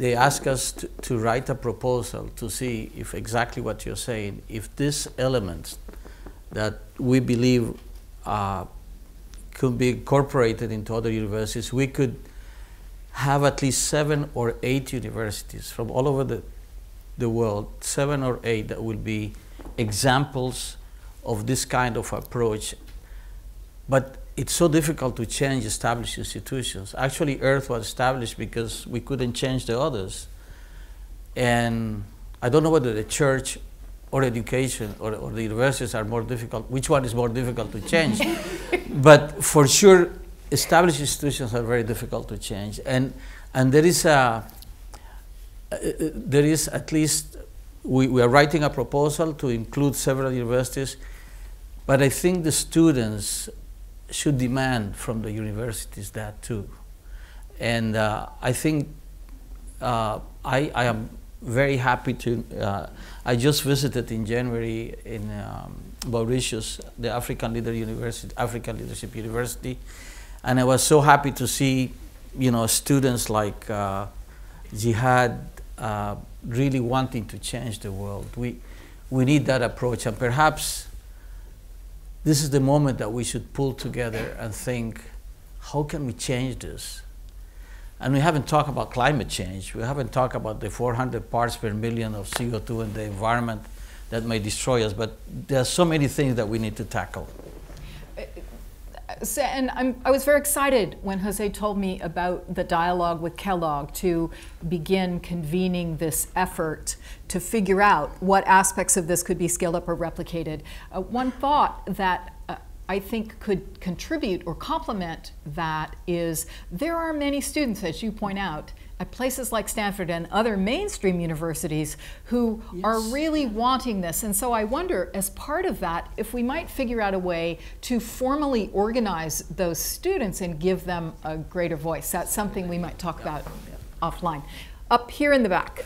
asked us to write a proposal to see if exactly what you're saying, if these elements that we believe could be incorporated into other universities, we could have at least 7 or 8 universities from all over the world, 7 or 8 that will be examples of this kind of approach. But it's so difficult to change established institutions. Actually, Earth was established because we couldn't change the others. And I don't know whether the church or education or the universities are more difficult, which one is more difficult to change. But for sure, established institutions are very difficult to change. And there is at least, we are writing a proposal to include several universities, but I think the students should demand from the universities that too. And I think I am very happy to, I just visited in January in Mauritius, the African Leadership University, and I was so happy to see, you know, students like Jihad really wanting to change the world. We need that approach, and perhaps this is the moment that we should pull together and think, how can we change this? And we haven't talked about climate change. We haven't talked about the 400 parts per million of CO2 in the environment that may destroy us, but there are so many things that we need to tackle. And I was very excited when Jose told me about the dialogue with Kellogg to begin convening this effort to figure out what aspects of this could be scaled up or replicated. One thought that I think could contribute or complement that is there are many students, as you point out, at places like Stanford and other mainstream universities who are really wanting this. And so I wonder, as part of that, if we might figure out a way to formally organize those students and give them a greater voice. That's something we might talk about offline. Up here in the back.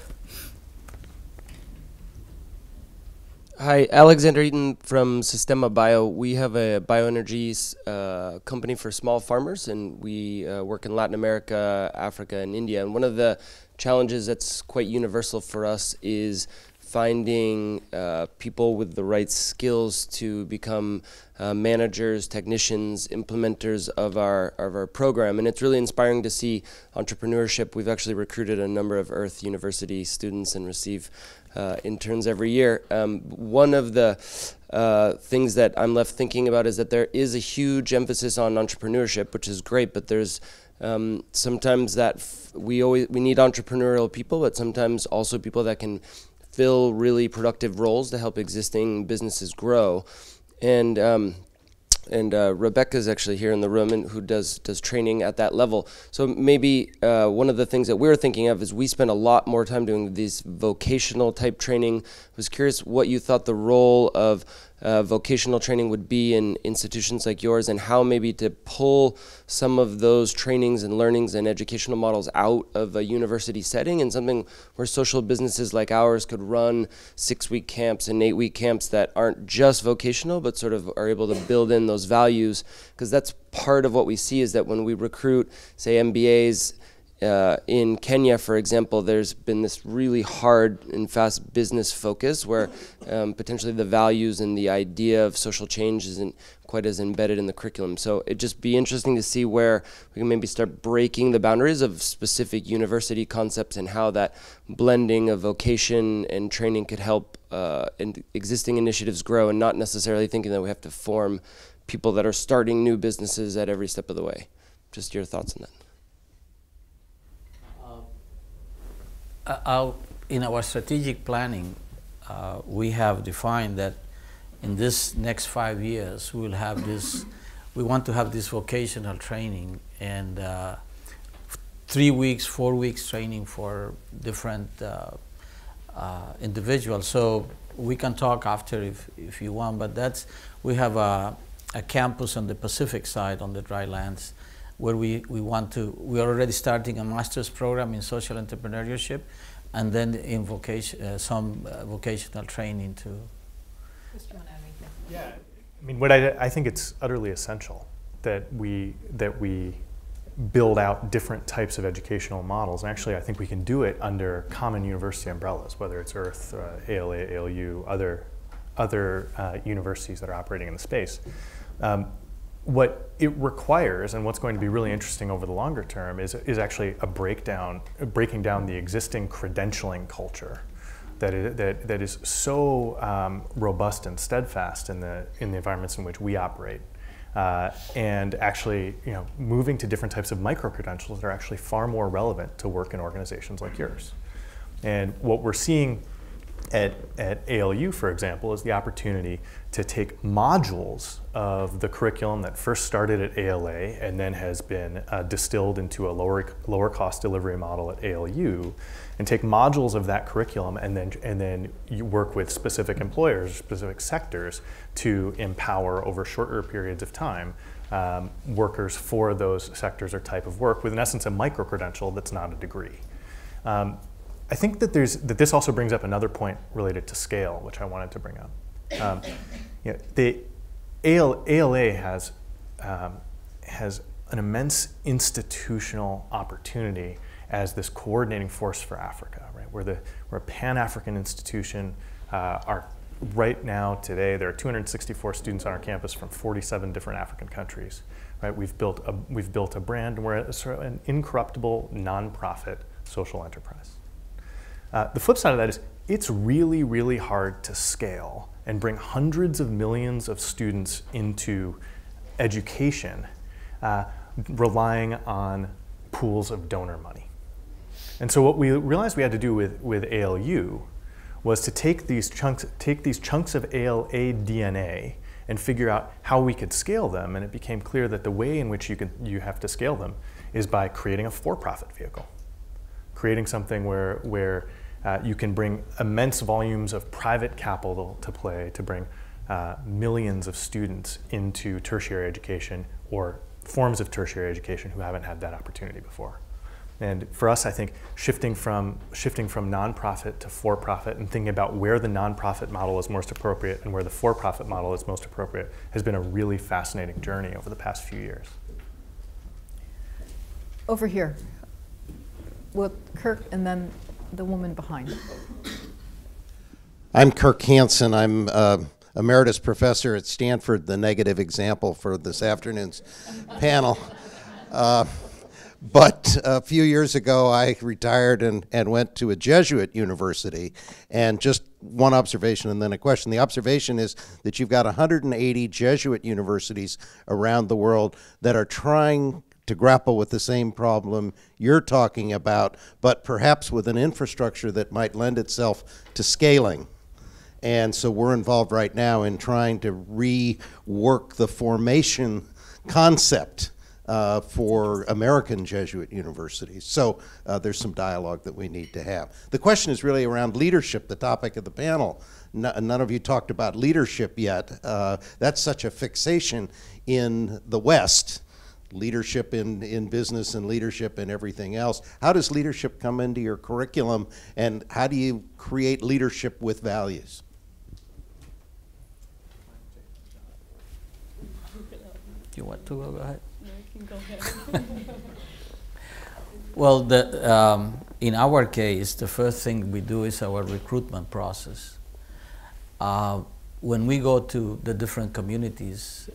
Hi, Alexander Eaton from Sistema Bio. We have a bioenergy company for small farmers, and we work in Latin America, Africa, and India. And one of the challenges that's quite universal for us is finding people with the right skills to become managers, technicians, implementers of our program. And it's really inspiring to see entrepreneurship. We've actually recruited a number of Earth University students and receive interns every year. One of the things that I'm left thinking about is that there is a huge emphasis on entrepreneurship, which is great, but there's sometimes that we need entrepreneurial people, but sometimes also people that can fill really productive roles to help existing businesses grow. And Rebecca's actually here in the room and who does training at that level. So maybe one of the things that we're thinking of is we spend a lot more time doing these vocational type training. I was curious what you thought the role of vocational training would be in institutions like yours, and how maybe to pull some of those trainings and learnings and educational models out of a university setting and something where social businesses like ours could run 6-week camps and 8-week camps that aren't just vocational but sort of are able to build in those values, because that's part of what we see is that when we recruit, say, MBAs in Kenya, for example, there's been this really hard and fast business focus where potentially the values and the idea of social change isn't quite as embedded in the curriculum. So it'd just be interesting to see where we can maybe start breaking the boundaries of specific university concepts and how that blending of vocation and training could help existing initiatives grow, and not necessarily thinking that we have to form people that are starting new businesses at every step of the way. Just your thoughts on that. In our strategic planning, we have defined that in this next 5 years, we want to have this vocational training and 3 weeks, 4 weeks training for different individuals. So we can talk after if you want, but we have a campus on the Pacific side on the dry lands, where we are already starting a master's program in social entrepreneurship, and then in some vocational training too. Yeah, I mean, I think it's utterly essential that we build out different types of educational models. And actually, I think we can do it under common university umbrellas, whether it's Earth, ALA, ALU, other universities that are operating in the space. What it requires, and what's going to be really interesting over the longer term, is actually breaking down the existing credentialing culture that is so robust and steadfast in the environments in which we operate, and actually, moving to different types of micro-credentials that are actually far more relevant to work in organizations like yours. And what we're seeing at ALU, for example, is the opportunity to take modules of the curriculum that first started at ALA and then has been distilled into a lower cost delivery model at ALU, and take modules of that curriculum and then you work with specific employers, specific sectors, to empower over shorter periods of time workers for those sectors or type of work with, in essence, a micro-credential that's not a degree. I think that this also brings up another point related to scale, which I wanted to bring up. The ALA has an immense institutional opportunity as this coordinating force for Africa, right? We're a Pan-African institution. Right now, today, there are 264 students on our campus from 47 different African countries. Right? We've built a brand, and we're an incorruptible, nonprofit social enterprise. The flip side of that is it's really, really hard to scale and bring hundreds of millions of students into education relying on pools of donor money. And so what we realized we had to do with ALU was to take these chunks of ALA DNA and figure out how we could scale them. And it became clear that the way in which you have to scale them is by creating a for-profit vehicle, creating something where you can bring immense volumes of private capital to play to bring millions of students into tertiary education or forms of tertiary education who haven't had that opportunity before. And for us, I think shifting from nonprofit to for-profit and thinking about where the nonprofit model is most appropriate and where the for-profit model is most appropriate has been a really fascinating journey over the past few years. Over here, with Kirk and then the woman behind. I'm Kirk Hansen. I'm emeritus professor at Stanford, the negative example for this afternoon's panel. But a few years ago, I retired and went to a Jesuit university. And just one observation and then a question. The observation is that you've got 180 Jesuit universities around the world that are trying to grapple with the same problem you're talking about, but perhaps with an infrastructure that might lend itself to scaling. And so we're involved right now in trying to rework the formation concept for American Jesuit universities. So there's some dialogue that we need to have. The question is really around leadership, the topic of the panel. None of you talked about leadership yet. That's such a fixation in the West, leadership in business and leadership and everything else. How does leadership come into your curriculum, and how do you create leadership with values? You want to go ahead? No, you can go ahead. Well, in our case, the first thing we do is our recruitment process. When we go to the different communities,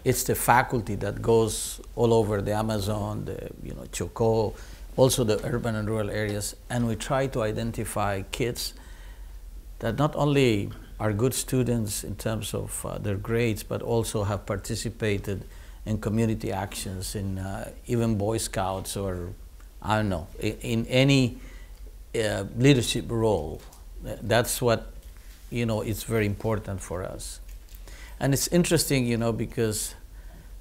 it's the faculty that goes all over the Amazon, Chocó, also the urban and rural areas, and we try to identify kids that not only are good students in terms of their grades, but also have participated in community actions, in even Boy Scouts, or I don't know, in any leadership role. That's what, it's very important for us. And it's interesting, because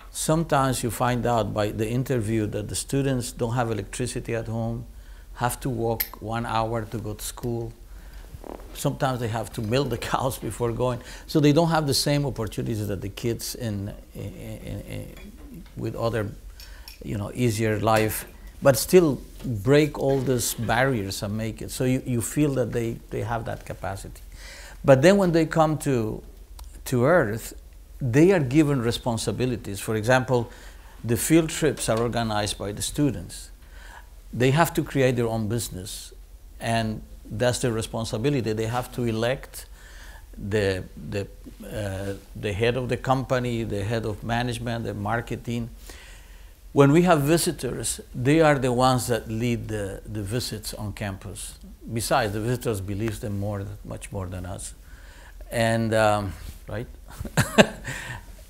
sometimes you find out by the interview that the students don't have electricity at home, have to walk 1 hour to go to school. Sometimes they have to milk the cows before going. So they don't have the same opportunities that the kids with other, easier life, but still break all these barriers and make it. So you feel that they have that capacity. But then when they come to Earth, they are given responsibilities. For example, the field trips are organized by the students. They have to create their own business, and that's their responsibility. They have to elect the head of the company, the head of management, the marketing. When we have visitors, they are the ones that lead the visits on campus. Besides, the visitors believe them much more than us. And, right?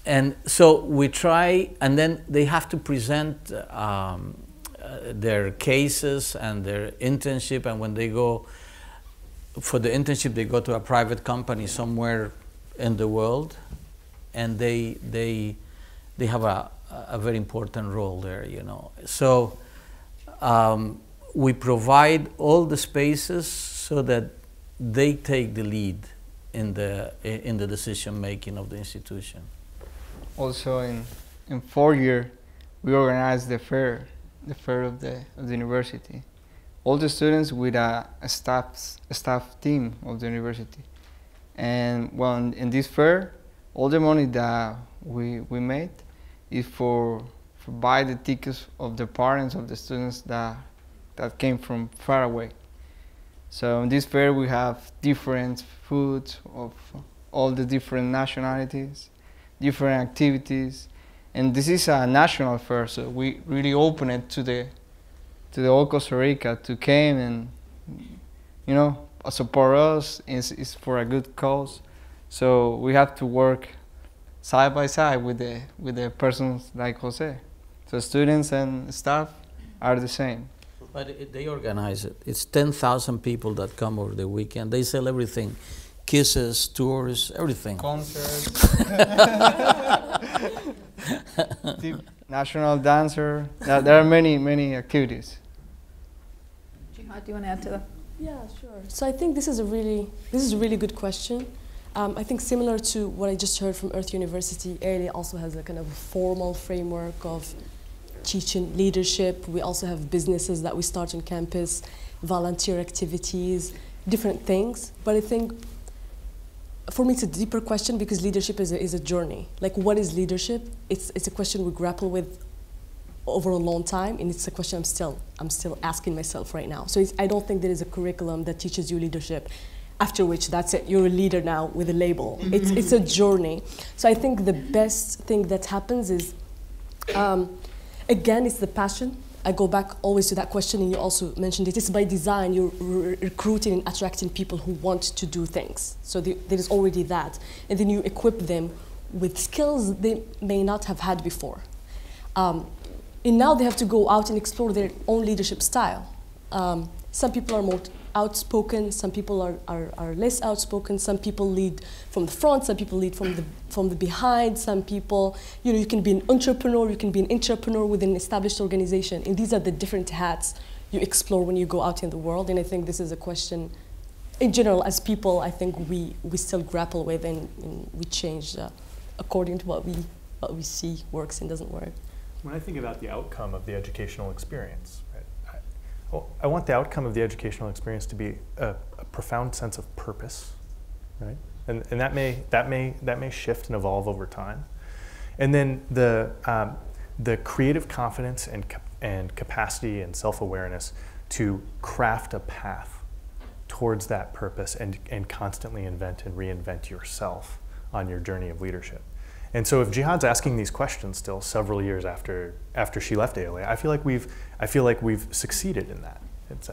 And so we try, and then they have to present their cases and their internship, and when they go for the internship, they go to a private company somewhere in the world, and they have a very important role there, So we provide all the spaces so that they take the lead in the decision making of the institution. Also, in 4th year, we organize the fair of the university. All the students with a staff team of the university, and well, in this fair, all the money that we made is for buy the tickets of the parents of the students that came from far away. So in this fair we have different foods of all the different nationalities, different activities, and this is a national fair, so we really open it to the whole Costa Rica to come and support us. Is for a good cause, so we have to work side by side with the persons like Jose. So students and staff are the same. But they organize it. It's 10,000 people that come over the weekend. They sell everything. Kisses, tours, everything. Concerts. National dancer. There are many activities. Jihad, do you want to add to that? Yeah, sure. So I think this is a really good question. I think similar to what I just heard from Earth University, ALA also has a kind of a formal framework of teaching leadership. We also have businesses that we start on campus, volunteer activities, different things. But I think for me it's a deeper question because leadership is a journey. Like, what is leadership? It's a question we grapple with over a long time, and it's a question I'm still asking myself right now. So I don't think there is a curriculum that teaches you leadership. after which that's it, you're a leader now with a label. It's a journey. So I think the best thing that happens is, again, it's the passion. I go back always to that question, and you also mentioned it. It's by design. You're recruiting and attracting people who want to do things. So there is already that. And then you equip them with skills they may not have had before. And now they have to go out and explore their own leadership style. Some people are more outspoken, some people are less outspoken, some people lead from the front, some people lead from the behind, some people, you can be an entrepreneur, you can be an intrapreneur within an established organization, and these are the different hats you explore when you go out in the world. And I think this is a question, in general, as people, I think we still grapple with, and we change according to what we see works and doesn't work. When I think about the outcome of the educational experience, I want the outcome of the educational experience to be a profound sense of purpose, right? And that may shift and evolve over time. And then the creative confidence and capacity and self-awareness to craft a path towards that purpose and constantly invent and reinvent yourself on your journey of leadership. And so if Jihad's asking these questions still several years after she left ALA, I feel like we've succeeded in that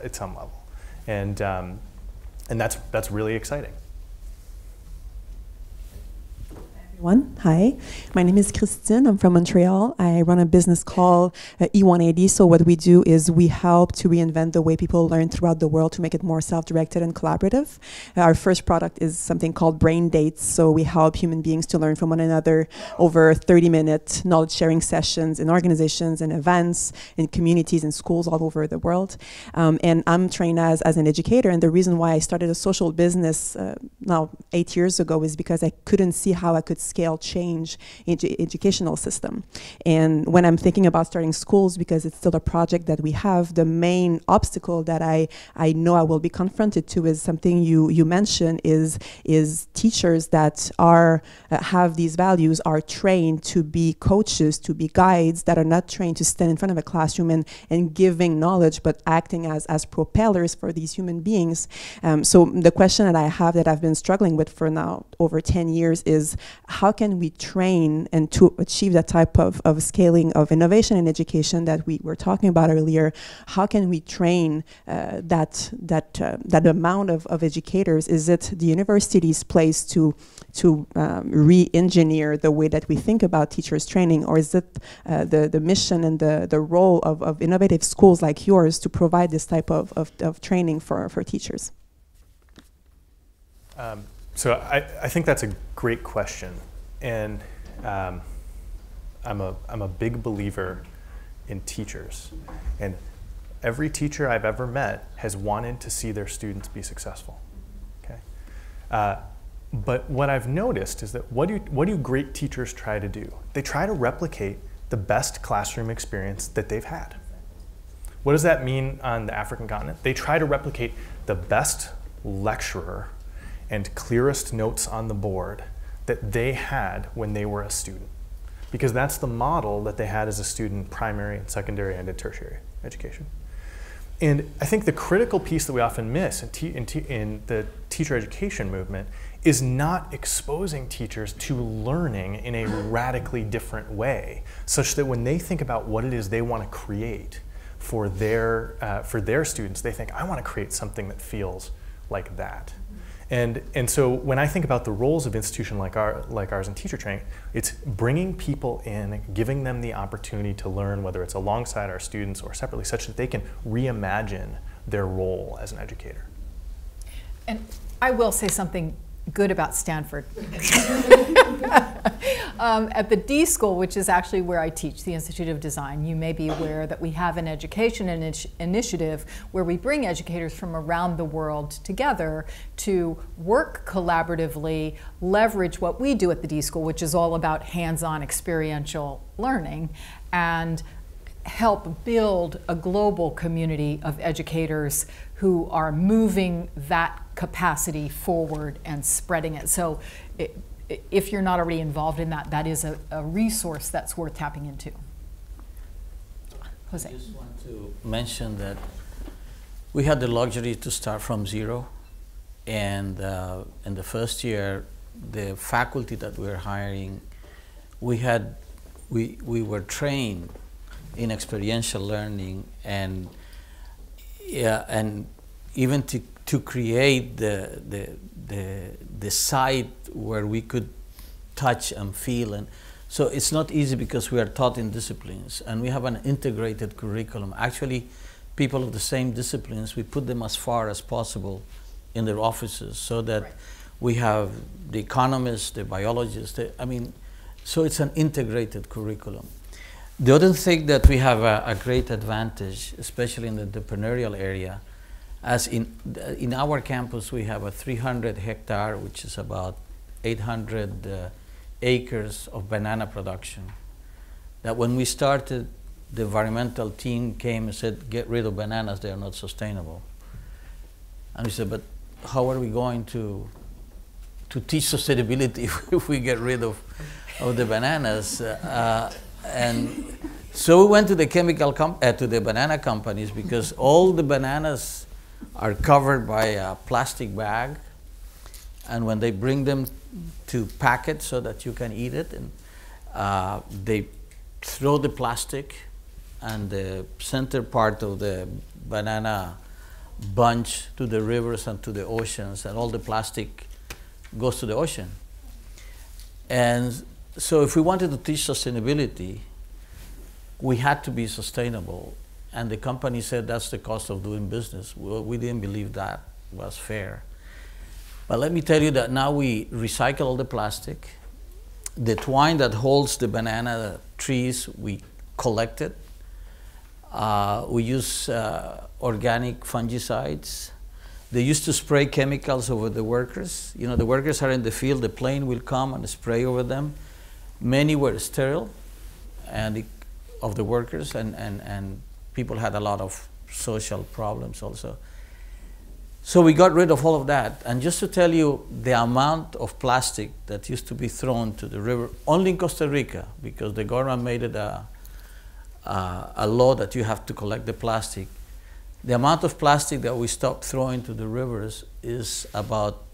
at some level, and that's really exciting. Everyone, hi. My name is Christine. I'm from Montreal. I run a business called E180. So what we do is we help to reinvent the way people learn throughout the world to make it more self-directed and collaborative. Our first product is something called Brain Dates. So we help human beings to learn from one another over 30-minute knowledge sharing sessions in organizations and events, in communities and schools all over the world. And I'm trained as an educator. And the reason why I started a social business now 8 years ago is because I couldn't see how I could scale change in the educational system. And when I'm thinking about starting schools, because it's still a project that we have, the main obstacle that I know I will be confronted to is something you mentioned, is teachers that are have these values are trained to be coaches, to be guides, that are not trained to stand in front of a classroom and giving knowledge, but acting as propellers for these human beings. So the question that I have, that I've been struggling with for now over 10 years, is how can we train and to achieve that type of scaling of innovation in education that we were talking about earlier? How can we train that amount of educators? Is it the university's place to re-engineer the way that we think about teachers training, or is it the mission and the role of innovative schools like yours to provide this type of training for teachers? So I think that's a great question, and I'm a big believer in teachers, and every teacher I've ever met has wanted to see their students be successful. Okay, but what I've noticed is that what do great teachers try to do? They try to replicate the best classroom experience that they've had. What does that mean on the African continent? They try to replicate the best lecturer and clearest notes on the board that they had when they were a student, because that's the model that they had as a student, primary and secondary and in tertiary education. And I think the critical piece that we often miss in the teacher education movement is not exposing teachers to learning in a radically different way, such that when they think about what it is they want to create for their students, they think, I want to create something that feels like that. And so when I think about the roles of institutions like ours in teacher training, it's bringing people in, giving them the opportunity to learn, whether it's alongside our students or separately, such that they can reimagine their role as an educator. And I will say something good about Stanford. At the D School, which is actually where I teach, the Institute of Design, you may be aware that we have an education initiative where we bring educators from around the world together to work collaboratively, leverage what we do at the D School, which is all about hands-on experiential learning, and help build a global community of educators who are moving that capacity forward and spreading it. So if you're not already involved in that, that is a resource that's worth tapping into. Jose. I just want to mention that we had the luxury to start from zero. And in the first year, the faculty that we were hiring, we were trained in experiential learning, and even to create the site where we could touch and feel. And so it's not easy because we are taught in disciplines, and we have an integrated curriculum. Actually, people of the same disciplines, we put them as far as possible in their offices, so that we have the economists, the biologists, so it's an integrated curriculum. The other thing that we have a great advantage, especially in the entrepreneurial area, as in our campus we have a 300 hectare, which is about 800 acres of banana production. That when we started, the environmental team came and said, get rid of bananas, they are not sustainable. And we said, but how are we going to teach sustainability if we get rid of the bananas? And so we went to the to the banana companies, because all the bananas are covered by a plastic bag, and when they bring them to pack it so that you can eat it, and they throw the plastic, and the center part of the banana bunch to the rivers and to the oceans, and all the plastic goes to the ocean. And so if we wanted to teach sustainability, we had to be sustainable. And the company said that's the cost of doing business. Well, we didn't believe that was fair. But let me tell you that now we recycle all the plastic. The twine that holds the banana trees, we collect it. We use organic fungicides. They used to spray chemicals over the workers. You know, the workers are in the field, the plane will come and spray over them. Many were sterile of the workers, and people had a lot of social problems also. So we got rid of all of that. And just to tell you the amount of plastic that used to be thrown to the river, only in Costa Rica, because the government made it a law that you have to collect the plastic. The amount of plastic that we stopped throwing to the rivers is about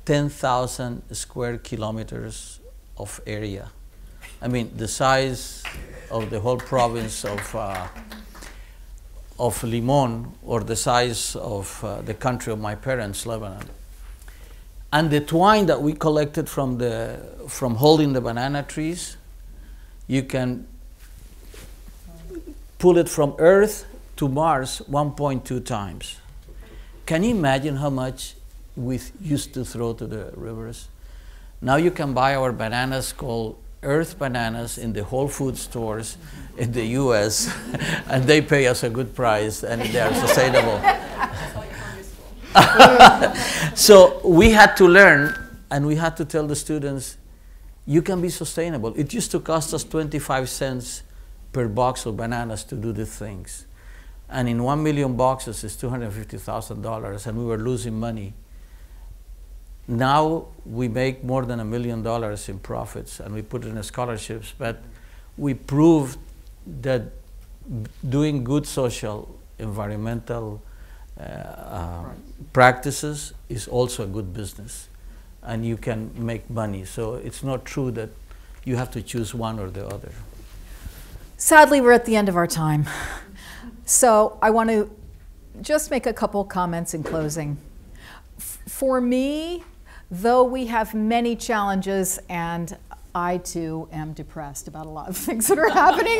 10,000 square kilometers of area. I mean, the size of the whole province of Limon, or the size of the country of my parents, Lebanon. And the twine that we collected from holding the banana trees, you can pull it from Earth to Mars 1.2 times. Can you imagine how much we used to throw to the rivers? Now you can buy our bananas called Earth bananas in the Whole Foods stores in the US, and they pay us a good price, and they are sustainable. So we had to learn, and we had to tell the students, you can be sustainable. It used to cost us 25 cents per box of bananas to do these things. And in 1 million boxes is $250,000, and we were losing money. Now we make more than $1 million in profits, and we put it in scholarships, but we proved that doing good social, environmental practices is also a good business, and you can make money. So it's not true that you have to choose one or the other. Sadly, we're at the end of our time. So I want to just make a couple comments in closing. For me, though we have many challenges, and I too am depressed about a lot of things that are happening,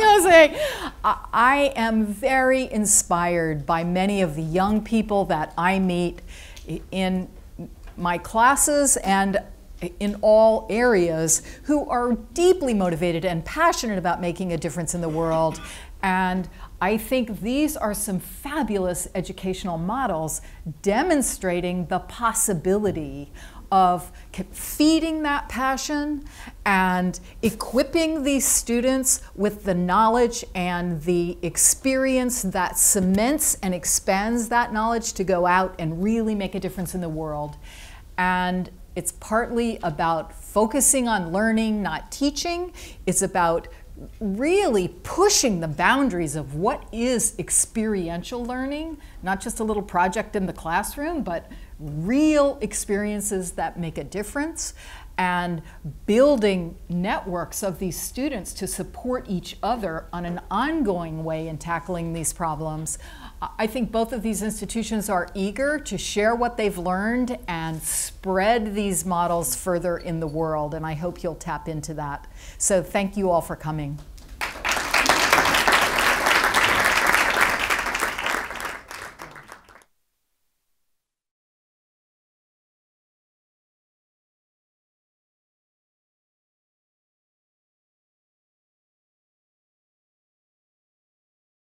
I am very inspired by many of the young people that I meet in my classes and in all areas who are deeply motivated and passionate about making a difference in the world. And I think these are some fabulous educational models demonstrating the possibility of feeding that passion and equipping these students with the knowledge and the experience that cements and expands that knowledge to go out and really make a difference in the world. And it's partly about focusing on learning, not teaching. It's about really pushing the boundaries of what is experiential learning, not just a little project in the classroom, but real experiences that make a difference, and building networks of these students to support each other on an ongoing way in tackling these problems. I think both of these institutions are eager to share what they've learned and spread these models further in the world, and I hope you'll tap into that. So thank you all for coming.